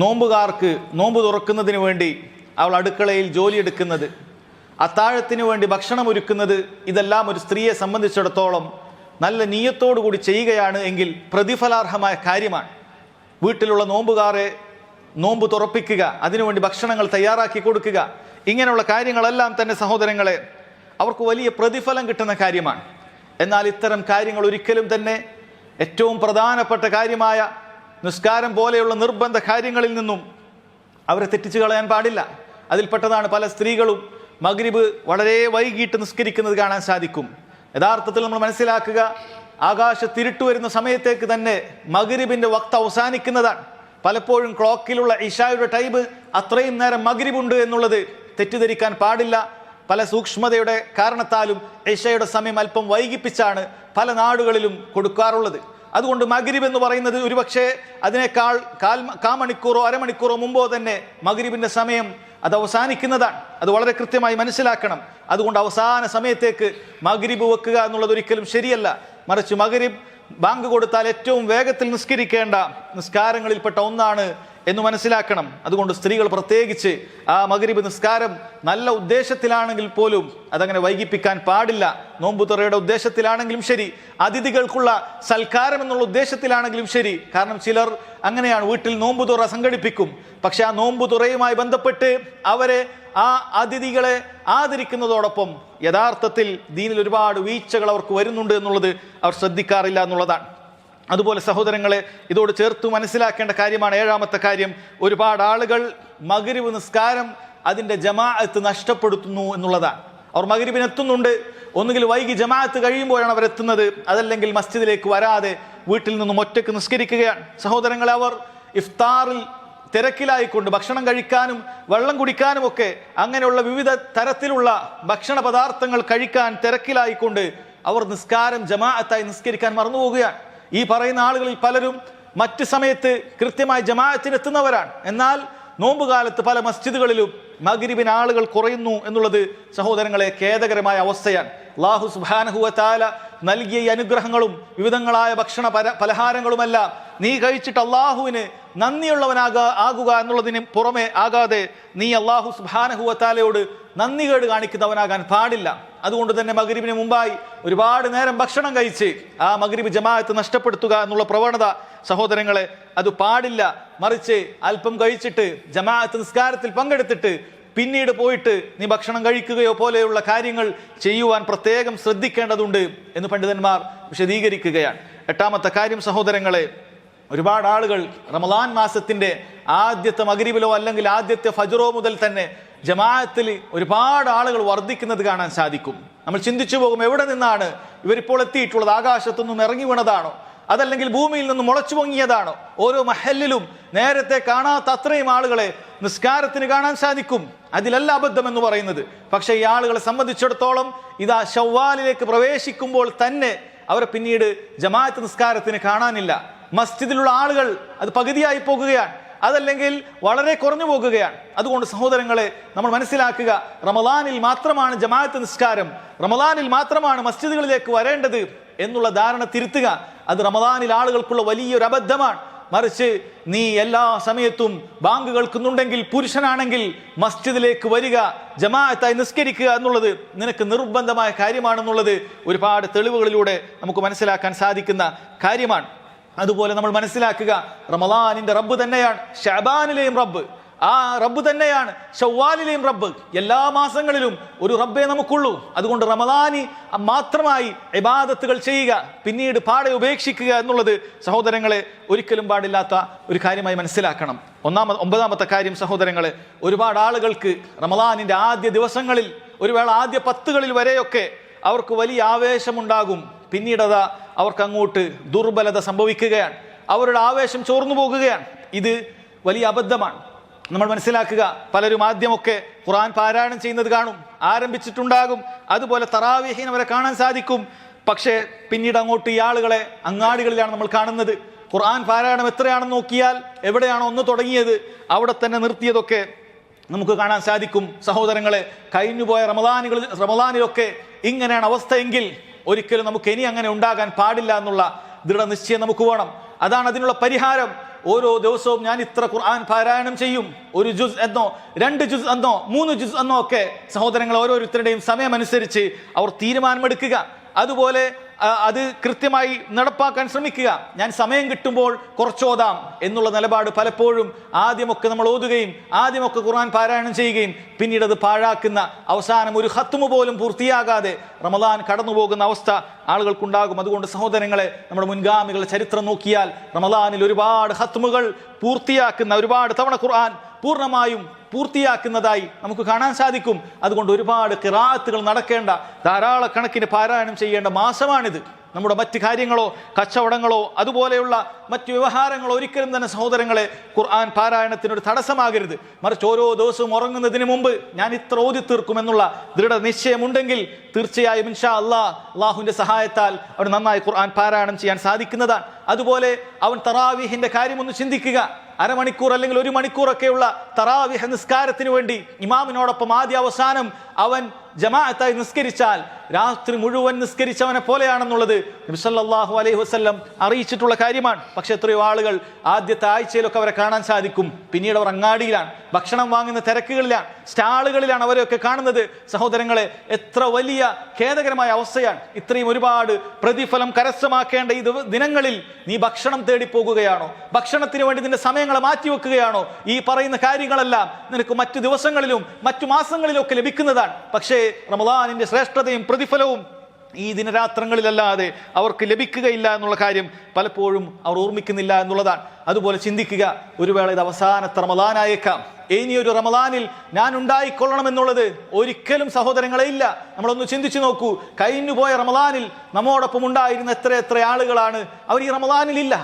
നോമ്പുകാർക്ക് നോമ്പ് തുറക്കുന്നതിന് വേണ്ടി അവൾ അടുക്കളയിൽ ജോലിയെടുക്കുന്നത്, അത്താഴത്തിന് വേണ്ടി ഭക്ഷണം ഒരുക്കുന്നത്, ഇതെല്ലാം ഒരു സ്ത്രീയെ സംബന്ധിച്ചിടത്തോളം നല്ല നീയത്തോടു കൂടി ചെയ്യുകയാണ് എങ്കിൽ പ്രതിഫലാർഹമായ കാര്യമാണ്. വീട്ടിലുള്ള നോമ്പുകാരെ നോമ്പ് തുറപ്പിക്കുക, അതിനുവേണ്ടി ഭക്ഷണങ്ങൾ തയ്യാറാക്കി കൊടുക്കുക, ഇങ്ങനെയുള്ള കാര്യങ്ങളെല്ലാം തന്നെ സഹോദരങ്ങളെ അവർക്ക് വലിയ പ്രതിഫലം കിട്ടുന്ന കാര്യമാണ്. എന്നാൽ ഇത്തരം കാര്യങ്ങൾ ഒരിക്കലും തന്നെ ഏറ്റവും പ്രധാനപ്പെട്ട കാര്യമായ നിസ്കാരം പോലെയുള്ള നിർബന്ധ കാര്യങ്ങളിൽ നിന്നും അവരെ തെറ്റിച്ചു കളയാൻ പാടില്ല. അതിൽപ്പെട്ടതാണ് പല സ്ത്രീകളും മഗ്രിബ് വളരെ വൈകിട്ട് നിസ്കരിക്കുന്നത് കാണാൻ സാധിക്കും. യഥാർത്ഥത്തിൽ നമ്മൾ മനസ്സിലാക്കുക, ആകാശത്തിരുട്ട് വരുന്ന സമയത്തേക്ക് തന്നെ മഗ്രിബിന്റെ വക്ത് അവസാനിക്കുന്നതാണ്. പലപ്പോഴും ക്ലോക്കിലുള്ള ഇശായുടെ ടൈം അത്രയും നേരം മഗ്രിബുണ്ട് എന്നുള്ളത് തെറ്റിദ്ധരിക്കാൻ പാടില്ല. പല സൂക്ഷ്മതയുടെ കാരണത്താലും ഇശയുടെ സമയം അല്പം വൈകിപ്പിച്ചാണ് പല നാടുകളിലും കൊടുക്കാറുള്ളത്. അതുകൊണ്ട് മഗ്രിബ് എന്ന് പറയുന്നത് ഒരുപക്ഷെ അതിനേക്കാൾ കാമണിക്കൂറോ അരമണിക്കൂറോ മുമ്പോ തന്നെ മഗ്രിബിന്റെ സമയം അത് അവസാനിക്കുന്നതാണ്. അത് വളരെ കൃത്യമായി മനസ്സിലാക്കണം. അതുകൊണ്ട് അവസാന സമയത്തേക്ക് മഗ്രിബ് വെക്കുക എന്നുള്ളത് ഒരിക്കലും ശരിയല്ല. മറിച്ച് മഗ്രിബ് ബാങ്ക് കൊടുത്താൽ ഏറ്റവും വേഗത്തിൽ നിസ്കരിക്കേണ്ട നിസ്കാരങ്ങളിൽപ്പെട്ട ഒന്നാണ് എന്ന് മനസ്സിലാക്കണം. അതുകൊണ്ട് സ്ത്രീകൾ പ്രത്യേകിച്ച് ആ മഗ്രിബ് നിസ്കാരം നല്ല ഉദ്ദേശത്തിലാണെങ്കിൽ പോലും അതങ്ങനെ വൈകിപ്പിക്കാൻ പാടില്ല. നോമ്പുതുറയുടെ ഉദ്ദേശത്തിലാണെങ്കിലും ശരി, അതിഥികൾക്കുള്ള സൽക്കാരം എന്നുള്ള ഉദ്ദേശത്തിലാണെങ്കിലും ശരി. കാരണം ചിലർ അങ്ങനെയാണ്, വീട്ടിൽ നോമ്പുതുറ സംഘടിപ്പിക്കും, പക്ഷെ ആ നോമ്പുതുറയുമായി ബന്ധപ്പെട്ട് അവരെ ആ അതിഥികളെ ആദരിക്കുന്നതോടൊപ്പം യഥാർത്ഥത്തിൽ ദീനിൽ ഒരുപാട് വീഴ്ചകൾ അവർക്ക് വരുന്നുണ്ട് എന്നുള്ളത് അവർ ശ്രദ്ധിക്കാറില്ല എന്നുള്ളതാണ്. അതുപോലെ സഹോദരങ്ങളെ, ഇതോട് ചേർത്ത് മനസ്സിലാക്കേണ്ട കാര്യമാണ് ഏഴാമത്തെ കാര്യം. ഒരുപാട് ആളുകൾ മഗ്രിബ് നിസ്കാരം അതിൻ്റെ ജമാഅത്ത് നഷ്ടപ്പെടുത്തുന്നു എന്നുള്ളതാണ്. അവർ മഗ്രിബിന് എത്തുന്നുണ്ട്, ഒന്നുകിൽ വൈകി ജമാഅത്ത് കഴിയുമ്പോഴാണ് അവർ എത്തുന്നത്, അതല്ലെങ്കിൽ മസ്ജിദിലേക്ക് വരാതെ വീട്ടിൽ നിന്നും ഒറ്റയ്ക്ക് നിസ്കരിക്കുകയാണ്. സഹോദരങ്ങളെ, അവർ ഇഫ്താറിൽ തിരക്കിലായിക്കൊണ്ട് ഭക്ഷണം കഴിക്കാനും വെള്ളം കുടിക്കാനും ഒക്കെ അങ്ങനെയുള്ള വിവിധ തരത്തിലുള്ള ഭക്ഷണ പദാർത്ഥങ്ങൾ കഴിക്കാൻ തിരക്കിലായിക്കൊണ്ട് അവർ നിസ്കാരം ജമാഅത്തായി നിസ്കരിക്കാൻ മറന്നുപോവുകയാണ്. ഈ പറയുന്ന ആളുകളിൽ പലരും മറ്റ് സമയത്ത് കൃത്യമായി ജമാഅത്തിനെത്തുന്നവരാണ്. എന്നാൽ നോമ്പുകാലത്ത് പല മസ്ജിദുകളിലും മഗ്രിബിന് ആളുകൾ കുറയുന്നു എന്നുള്ളത് സഹോദരങ്ങളെ ഖേദകരമായ അവസ്ഥയാണ്. അല്ലാഹു സുബ്ഹാനഹു വ തആല നൽകിയ ഈ അനുഗ്രഹങ്ങളും വിവിധങ്ങളായ ഭക്ഷണ പലഹാരങ്ങളുമെല്ലാം നീ കഴിച്ചിട്ട് അള്ളാഹുവിന് നന്ദിയുള്ളവനാകുക എന്നുള്ളതിന് പുറമെ ആകാതെ നീ അള്ളാഹു സുബ്ഹാനഹു വ തആലയോട് നന്ദികേട് കാണിക്കുന്നവനാകാൻ പാടില്ല. അതുകൊണ്ട് തന്നെ മഗ്രിബിന് മുമ്പായി ഒരുപാട് നേരം ഭക്ഷണം കഴിച്ച് ആ മഗ്രിബ് ജമാഅത്ത് നഷ്ടപ്പെടുത്തുക എന്നുള്ള പ്രവണത സഹോദരങ്ങളെ അത് പാടില്ല. മറിച്ച് അല്പം കഴിച്ചിട്ട് ജമാഅത്ത് നിസ്കാരത്തിൽ പങ്കെടുത്തിട്ട് പിന്നീട് പോയിട്ട് നീ ഭക്ഷണം കഴിക്കുകയോ പോലെയുള്ള കാര്യങ്ങൾ ചെയ്യുവാൻ പ്രത്യേകം ശ്രദ്ധിക്കേണ്ടതുണ്ട് എന്ന് പണ്ഡിതന്മാർ വിശദീകരിക്കുകയാണ്. എട്ടാമത്തെ കാര്യം സഹോദരങ്ങളെ, ഒരുപാട് ആളുകൾ റമളാൻ മാസത്തിന്റെ ആദ്യത്തെ മഗ്രിബിലോ അല്ലെങ്കിൽ ആദ്യത്തെ ഫജ്റോ മുതൽ തന്നെ ജമാഅത്തിൽ ഒരുപാട് ആളുകൾ വർദ്ധിക്കുന്നത് കാണാൻ സാധിക്കും. നമ്മൾ ചിന്തിച്ചു പോകും, എവിടെ നിന്നാണ് ഇവരിപ്പോൾ എത്തിയിട്ടുള്ളത്? ആകാശത്തുനിന്നും ഇറങ്ങി വീണതാണോ, അതല്ലെങ്കിൽ ഭൂമിയിൽ നിന്നും മുളച്ചു പൊങ്ങിയതാണോ? ഓരോ മഹല്ലിലും നേരത്തെ കാണാത്ത അത്രയും ആളുകളെ നിസ്കാരത്തിന് കാണാൻ സാധിക്കും. അതിലല്ല അബദ്ധം എന്ന് പറയുന്നത്. പക്ഷെ ഈ ആളുകളെ സംബന്ധിച്ചിടത്തോളം ഇതാ ശവ്വാലിലേക്ക് പ്രവേശിക്കുമ്പോൾ തന്നെ അവരെ പിന്നീട് ജമാഅത്ത് നിസ്കാരത്തിന് കാണാനില്ല. മസ്ജിദിലുള്ള ആളുകൾ അത് പകുതിയായി പോകുകയാണ്, അതല്ലെങ്കിൽ വളരെ കുറഞ്ഞു പോകുകയാണ്. അതുകൊണ്ട് സഹോദരങ്ങളെ, നമ്മൾ മനസ്സിലാക്കുക, റമളാനിൽ മാത്രമാണ് ജമാഅത്ത് നിസ്കാരം, റമളാനിൽ മാത്രമാണ് മസ്ജിദുകളിലേക്ക് വരേണ്ടത് എന്നുള്ള ധാരണ തിരുത്തുക. അത് റമളാനിൽ ആളുകൾക്കുള്ള വലിയൊരു അബദ്ധമാണ്. മറിച്ച് നീ എല്ലാ സമയത്തും ബാങ്ക് കേൾക്കുന്നുണ്ടെങ്കിൽ, പുരുഷനാണെങ്കിൽ മസ്ജിദിലേക്ക് വരിക, ജമാഅത്തായി നിസ്കരിക്കുക എന്നുള്ളത് നിനക്ക് നിർബന്ധമായ കാര്യമാണെന്നുള്ളത് ഒരുപാട് തെളിവുകളിലൂടെ നമുക്ക് മനസ്സിലാക്കാൻ സാധിക്കുന്ന കാര്യമാണ്. അതുപോലെ നമ്മൾ മനസ്സിലാക്കുക, റമളാനിന്റെ റബ്ബ് തന്നെയാണ് ശഅബാനിലെയും റബ്ബ്, ആ റബ്ബ് തന്നെയാണ് ശവ്വാലിലെയും റബ്ബ്. എല്ലാ മാസങ്ങളിലും ഒരു റബ്ബേ നമുക്കുള്ളൂ. അതുകൊണ്ട് റമളാനി മാത്രമായി ഇബാദത്തുകൾ ചെയ്യുക, പിന്നീട് പാടെ ഉപേക്ഷിക്കുക എന്നുള്ളത് സഹോദരങ്ങളെ ഒരിക്കലും പാടില്ലാത്ത ഒരു കാര്യമായി മനസ്സിലാക്കണം. ഒമ്പതാമത്തെ കാര്യം സഹോദരങ്ങളെ, ഒരുപാട് ആളുകൾക്ക് റമളാനിന്റെ ആദ്യ ദിവസങ്ങളിൽ, ഒരുവേള ആദ്യ 10 വരെയൊക്കെ അവർക്ക് വലിയ ആവേശമുണ്ടാകും. പിന്നീട് അവർക്ക് അങ്ങോട്ട് ദുർബലത സംഭവിക്കുകയാണ്, അവരുടെ ആവേശം ചോർന്നു പോകുകയാണ്. ഇത് വലിയ അബദ്ധമാണ്. നമ്മൾ മനസ്സിലാക്കുക, പലരും ആദ്യമൊക്കെ ഖുർആൻ പാരായണം ചെയ്യുന്നത് കാണും, ആരംഭിച്ചിട്ടുണ്ടാകും, അതുപോലെ തറാവീഹിന് അവരെ കാണാൻ സാധിക്കും. പക്ഷേ പിന്നീട് അങ്ങോട്ട് ഈ ആളുകളെ അങ്ങാടികളിലാണ് നമ്മൾ കാണുന്നത്. ഖുർആൻ പാരായണം എത്രയാണെന്ന് നോക്കിയാൽ എവിടെയാണോ ഒന്ന് തുടങ്ങിയത് അവിടെ തന്നെ നിർത്തിയതൊക്കെ നമുക്ക് കാണാൻ സാധിക്കും. സഹോദരങ്ങളെ, കഴിഞ്ഞുപോയ റമദാനിലൊക്കെ ഇങ്ങനെയാണ് അവസ്ഥയെങ്കിൽ ഒരിക്കലും നമുക്ക് ഇനി അങ്ങനെ ഉണ്ടാകാൻ പാടില്ല എന്നുള്ള ദൃഢനിശ്ചയം നമുക്ക് വേണം. അതാണ് അതിനുള്ള പരിഹാരം. ഓരോ ദിവസവും ഞാൻ ഇത്ര ഖുർആൻ പാരായണം ചെയ്യും, 1 ജുസ് എന്നോ 2 ജുസ് എന്നോ 3 ജുസ് എന്നോ ഒക്കെ സഹോദരങ്ങൾ ഓരോരുത്തരുടെയും സമയമനുസരിച്ച് അവർ തീരുമാനമെടുക്കുക. അതുപോലെ അത് കൃത്യമായി നടപ്പാക്കാൻ ശ്രമിക്കുക. ഞാൻ സമയം കിട്ടുമ്പോൾ കുറച്ചോതാം എന്നുള്ള നിലപാട് പലപ്പോഴും ആദ്യമൊക്കെ നമ്മൾ ഓതുകയും ആദ്യമൊക്കെ ഖുർആൻ പാരായണം ചെയ്യുകയും പിന്നീട് അത് പാഴാക്കുന്ന, അവസാനം ഒരു ഖത്മ് പോലും പൂർത്തിയാകാതെ റമദാൻ കടന്നു പോകുന്ന അവസ്ഥ ആളുകൾക്കുണ്ടാകും. അതുകൊണ്ട് സഹോദരങ്ങളെ, നമ്മുടെ മുൻഗാമികളുടെ ചരിത്രം നോക്കിയാൽ റമദാനിൽ ഒരുപാട് ഖത്മുകൾ പൂർത്തിയാക്കുന്ന, ഒരുപാട് തവണ ഖുർആൻ പൂർണ്ണമായും പൂർത്തിയാക്കുന്നതായി നമുക്ക് കാണാൻ സാധിക്കും. അതുകൊണ്ട് ഒരുപാട് ഖിറാഅത്തുകൾ നടക്കേണ്ട, ധാരാളക്കണക്കിന് പാരായണം ചെയ്യേണ്ട മാസമാണിത്. നമ്മുടെ മറ്റ് കാര്യങ്ങളോ കച്ചവടങ്ങളോ അതുപോലെയുള്ള മറ്റു വ്യവഹാരങ്ങളോ ഒരിക്കലും തന്നെ സഹോദരങ്ങളെ ഖുർആൻ പാരായണത്തിനൊരു തടസ്സമാകരുത്. മറിച്ച് ഓരോ ദിവസവും ഉറങ്ങുന്നതിന് മുമ്പ് ഞാൻ ഇത്ര ഓതി തീർക്കുമെന്നുള്ള ദൃഢനിശ്ചയമുണ്ടെങ്കിൽ തീർച്ചയായും ഇൻഷാ അള്ളാഹുവിന്റെ സഹായത്താൽ അവൻ നന്നായി ഖുർആൻ പാരായണം ചെയ്യാൻ സാധിക്കുന്നതാണ്. അതുപോലെ അവൻ തറാവീഹിന്റെ കാര്യമൊന്ന് ചിന്തിക്കുക. അരമണിക്കൂർ അല്ലെങ്കിൽ 1 മണിക്കൂറൊക്കെയുള്ള തറാവീഹ് നിസ്കാരത്തിന് വേണ്ടി ഇമാമിനോടൊപ്പം ആദ്യ അവസാനം അവൻ ജമാഅത്തായി നിസ്കരിച്ചാൽ രാത്രി മുഴുവൻ നിസ്കരിച്ചവനെ പോലെയാണെന്നുള്ളത് നബി സല്ലല്ലാഹു അലൈഹി വസല്ലം അറിയിച്ചിട്ടുള്ള കാര്യമാണ്. പക്ഷെ എത്രയോ ആളുകൾ ആദ്യത്തെ ആഴ്ചയിലൊക്കെ അവരെ കാണാൻ സാധിക്കും, പിന്നീട് അവർ അങ്ങാടിയിലാണ്, ഭക്ഷണം വാങ്ങുന്ന തിരക്കുകളിലാണ്, സ്റ്റാളുകളിലാണ് അവരെയൊക്കെ കാണുന്നത്. സഹോദരങ്ങളെ, എത്ര വലിയ ഖേദകരമായ അവസ്ഥയാണ്. ഇത്രയും ഒരുപാട് പ്രതിഫലം കരസ്ഥമാക്കേണ്ട ഈ ദിനങ്ങളിൽ നീ ഭക്ഷണം തേടി പോകുകയാണോ? ഭക്ഷണത്തിന് വേണ്ടി നിന്റെ സമയങ്ങളെ മാറ്റിവെക്കുകയാണോ? ഈ പറയുന്ന കാര്യങ്ങളെല്ലാം നിനക്ക് മറ്റു ദിവസങ്ങളിലും മറ്റു മാസങ്ങളിലും ഒക്കെ ലഭിക്കുന്നതാണ്. പക്ഷേ റമദാനിന്റെ ശ്രേഷ്ഠതയും പ്രതിഫലവും ഈ ദിനരാത്രങ്ങളിലല്ലാതെ അവർക്ക് ലഭിക്കുകയില്ല എന്നുള്ള കാര്യം പലപ്പോഴും അവർ ഓർമ്മിക്കുന്നില്ല എന്നുള്ളതാണ്. അതുപോലെ ചിന്തിക്കുക, ഒരു വേള ഇത് അവസാനത്തെ റമദാനായേക്കാം. ഇനിയൊരു റമദാനിൽ ഞാൻ ഉണ്ടായിക്കൊള്ളണം എന്നുള്ളത് ഒരിക്കലും സഹോദരങ്ങളെ ഇല്ല. നമ്മളൊന്ന് ചിന്തിച്ചു നോക്കൂ, കഴിഞ്ഞുപോയ റമദാനിൽ നമ്മോടൊപ്പം ഉണ്ടായിരുന്ന എത്ര ആളുകളാണ് അവർ ഈ റമദാനിൽ ഇല്ല.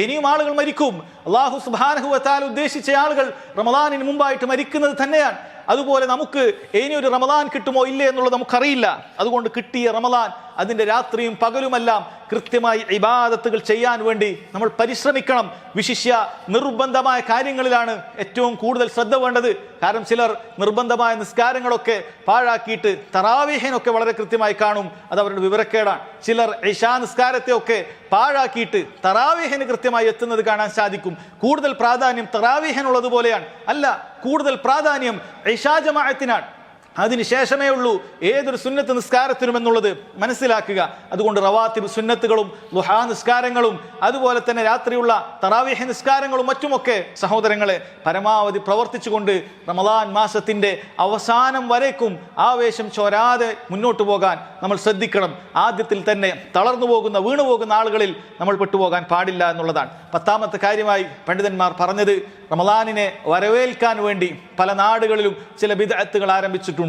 ഇനിയും ആളുകൾ മരിക്കും. അല്ലാഹു സുബ്ഹാനഹു വ തആല ഉദ്ദേശിച്ച ആളുകൾ റമദാനിന് മുമ്പായിട്ട് മരിക്കുന്നത് തന്നെയാണ്. അതുപോലെ നമുക്ക് ഇനിയൊരു റമദാൻ കിട്ടുമോ ഇല്ലേ എന്നുള്ളത് നമുക്കറിയില്ല. അതുകൊണ്ട് കിട്ടിയ റമദാൻ അതിൻ്റെ രാത്രിയും പകലുമെല്ലാം കൃത്യമായി ഇബാദത്തുകൾ ചെയ്യാൻ വേണ്ടി നമ്മൾ പരിശ്രമിക്കണം. വിശിഷ്യ നിർബന്ധമായ കാര്യങ്ങളിലാണ് ഏറ്റവും കൂടുതൽ ശ്രദ്ധ വേണ്ടത്. കാരണം ചിലർ നിർബന്ധമായ നിസ്കാരങ്ങളൊക്കെ പാഴാക്കിയിട്ട് തറാവീഹിനൊക്കെ വളരെ കൃത്യമായി കാണും, അത് അവരുടെ വിവരക്കേടാണ്. ചിലർ ഇശാ നിസ്കാരത്തെ ഒക്കെ പാഴാക്കിയിട്ട് തറാവീഹിന് കൃത്യമായി എത്തുന്നത് കാണാൻ സാധിക്കും. കൂടുതൽ പ്രാധാന്യം തറാവീഹിനുള്ളതുപോലെയാണ് അല്ല, കൂടുതൽ പ്രാധാന്യം ഇശാ ജമാഅത്തിനാണ്. അതിനുശേഷമേ ഉള്ളൂ ഏതൊരു സുന്നത്ത് നിസ്കാരത്തിനും എന്നുള്ളത് മനസ്സിലാക്കുക. അതുകൊണ്ട് റവാത്തിബ് സുന്നത്തുകളും ദുഹാ നിസ്കാരങ്ങളും അതുപോലെ തന്നെ രാത്രിയുള്ള തറാവീഹ് നിസ്കാരങ്ങളും മറ്റുമൊക്കെ സഹോദരങ്ങളെ പരമാവധി പ്രവർത്തിച്ചുകൊണ്ട് റമദാൻ മാസത്തിന്റെ അവസാനം വരേക്കും ആവേശം ചോരാതെ മുന്നോട്ട് പോകാൻ നമ്മൾ ശ്രദ്ധിക്കണം. ആദ്യത്തിൽ തന്നെ തളർന്നു പോകുന്ന വീണുപോകുന്ന ആളുകളിൽ നമ്മൾ പെട്ടുപോകാൻ പാടില്ല എന്നുള്ളതാണ്. 10ാമത്തെ കാര്യമായി പണ്ഡിതന്മാർ പറഞ്ഞത്, റമദാനിനെ വരവേൽക്കാൻ വേണ്ടി പല നാടുകളിലും ചില ബിദ്അത്തുകൾ ആരംഭിച്ചിട്ടുണ്ട്.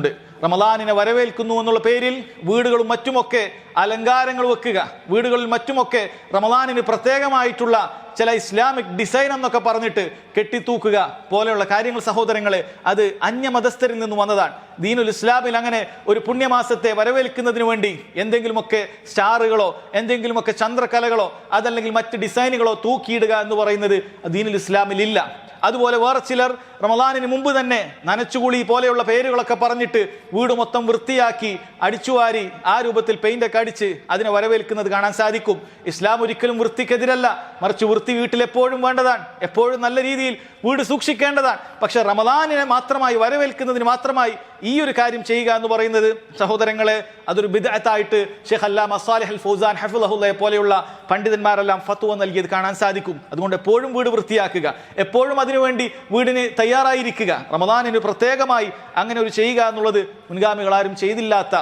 റമദാനിനെ വരവേൽക്കുന്നു എന്നുള്ള പേരിൽ വീടുകളും മറ്റുമൊക്കെ അലങ്കാരങ്ങൾ വെക്കുക, വീടുകളിൽ മറ്റുമൊക്കെ റമദാനിന് പ്രത്യേകമായിട്ടുള്ള ചില ഇസ്ലാമിക് ഡിസൈൻ എന്നൊക്കെ പറഞ്ഞിട്ട് കെട്ടിത്തൂക്കുക പോലെയുള്ള കാര്യങ്ങൾ സഹോദരങ്ങളെ അത് അന്യമതസ്ഥരിൽ നിന്ന് വന്നതാണ്. ദീനുൽ ഇസ്ലാമിൽ അങ്ങനെ ഒരു പുണ്യമാസത്തെ വരവേൽക്കുന്നതിന് വേണ്ടി എന്തെങ്കിലുമൊക്കെ സ്റ്റാറുകളോ എന്തെങ്കിലുമൊക്കെ ചന്ദ്രകലകളോ അതല്ലെങ്കിൽ മറ്റ് ഡിസൈനുകളോ തൂക്കിയിടുക എന്ന് പറയുന്നത് ദീനുൽ ഇസ്ലാമിൽ ഇല്ല. അതുപോലെ വേറെ ചിലർ റമദാനിന് മുമ്പ് തന്നെ നനച്ചുകുളി പോലെയുള്ള പേരുകളൊക്കെ പറഞ്ഞിട്ട് വീട് മൊത്തം വൃത്തിയാക്കി അടിച്ചുവാരി ആ രൂപത്തിൽ പെയിന്റൊക്കെ അടിച്ച് അതിനെ വരവേൽക്കുന്നത് കാണാൻ സാധിക്കും. ഇസ്ലാം ഒരിക്കലും വൃത്തിക്കെതിരല്ല, മറിച്ച് വൃത്തി വീട്ടിൽ എപ്പോഴും വേണ്ടതാണ്, എപ്പോഴും നല്ല രീതിയിൽ വീട് സൂക്ഷിക്കേണ്ടതാണ്. പക്ഷെ റമദാനിനെ മാത്രമായി വരവേൽക്കുന്നതിന് മാത്രമായി ഈ ഒരു കാര്യം ചെയ്യുക എന്ന് പറയുന്നത് സഹോദരങ്ങളെ അതൊരു ബിദ്അത്തായിട്ട് ഷെയ്ഖ് അല്ലാമ സാലിഹ് അൽ ഫൗസാൻ ഹഫിളഹുല്ലാഹി പോലെയുള്ള പണ്ഡിതന്മാരെല്ലാം ഫത്വ നൽകിയത് കാണാൻ സാധിക്കും. അതുകൊണ്ട് എപ്പോഴും വീട് വൃത്തിയാക്കുക, എപ്പോഴും അതിനുവേണ്ടി വീടിന് തയ്യാറായിരിക്കുക. റമദാനിന് പ്രത്യേകമായി അങ്ങനെ ഒരു ചെയ്യുക എന്നുള്ളത് മുൻഗാമികൾ ആരും ചെയ്തില്ലാത്ത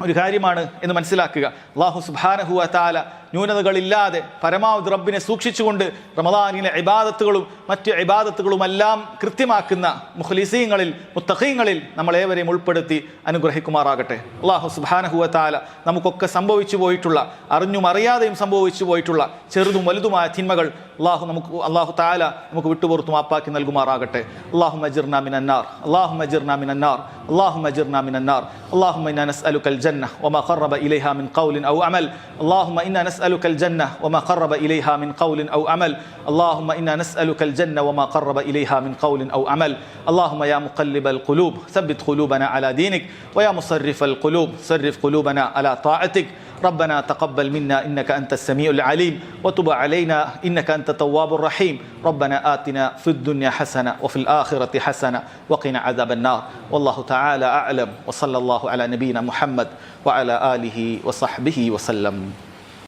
ഒരു കാര്യമാണ് എന്ന് മനസ്സിലാക്കുക. അല്ലാഹു സുബ്ഹാനഹു വ തആല ന്യൂനതകളില്ലാതെ പരമാവധി റബ്ബിനെ സൂക്ഷിച്ചുകൊണ്ട് റമദാനിലെ ഇബാദത്തുകളും മറ്റ് ഇബാദത്തുകളുമെല്ലാം കൃത്യമാക്കുന്ന മുഖ്ലിസീങ്ങളിൽ മുത്തഖീങ്ങളിൽ നമ്മളേവരെയും ഉൾപ്പെടുത്തി അനുഗ്രഹിക്കുമാറാകട്ടെ. അല്ലാഹു സുബ്ഹാനഹു വ തആല നമുക്കൊക്കെ സംഭവിച്ചു പോയിട്ടുള്ള അറിഞ്ഞും അറിയാതെയും സംഭവിച്ചു പോയിട്ടുള്ള ചെറുതും വലുതുമായ തിന്മകൾ അല്ലാഹു തആല നമുക്ക് വിട്ടുപുറത്തു മാപ്പാക്കി നൽകുമാറാകട്ടെ. അല്ലാഹുമ്മ അജിർനാ മിനന്നാർ അല്ലാഹുമ്മ അജിർനാ മിനന്നാർ അല്ലാഹുമ്മ അജിർനാ മിനന്നാർ اللهم إنا نسألك الجنة وما قرب إليها من قول أو عمل اللهم إنا نسألك الجنة وما قرب إليها من قول أو عمل اللهم إنا نسألك الجنة وما قرب إليها من قول أو عمل اللهم يا مقلب القلوب ثبت قلوبنا على دينك ويا مصرف القلوب صرف قلوبنا على طاعتك ربنا تقبل منا إنك أنت السميع العليم وتب علينا إنك أنت التواب الرحيم ربنا آتنا في الدنيا حسنة وفي الآخرة حسنة وقنا عذاب النار والله تعالى أعلم وصلى الله على نبينا محمد وعلى آله وصحبه وسلم.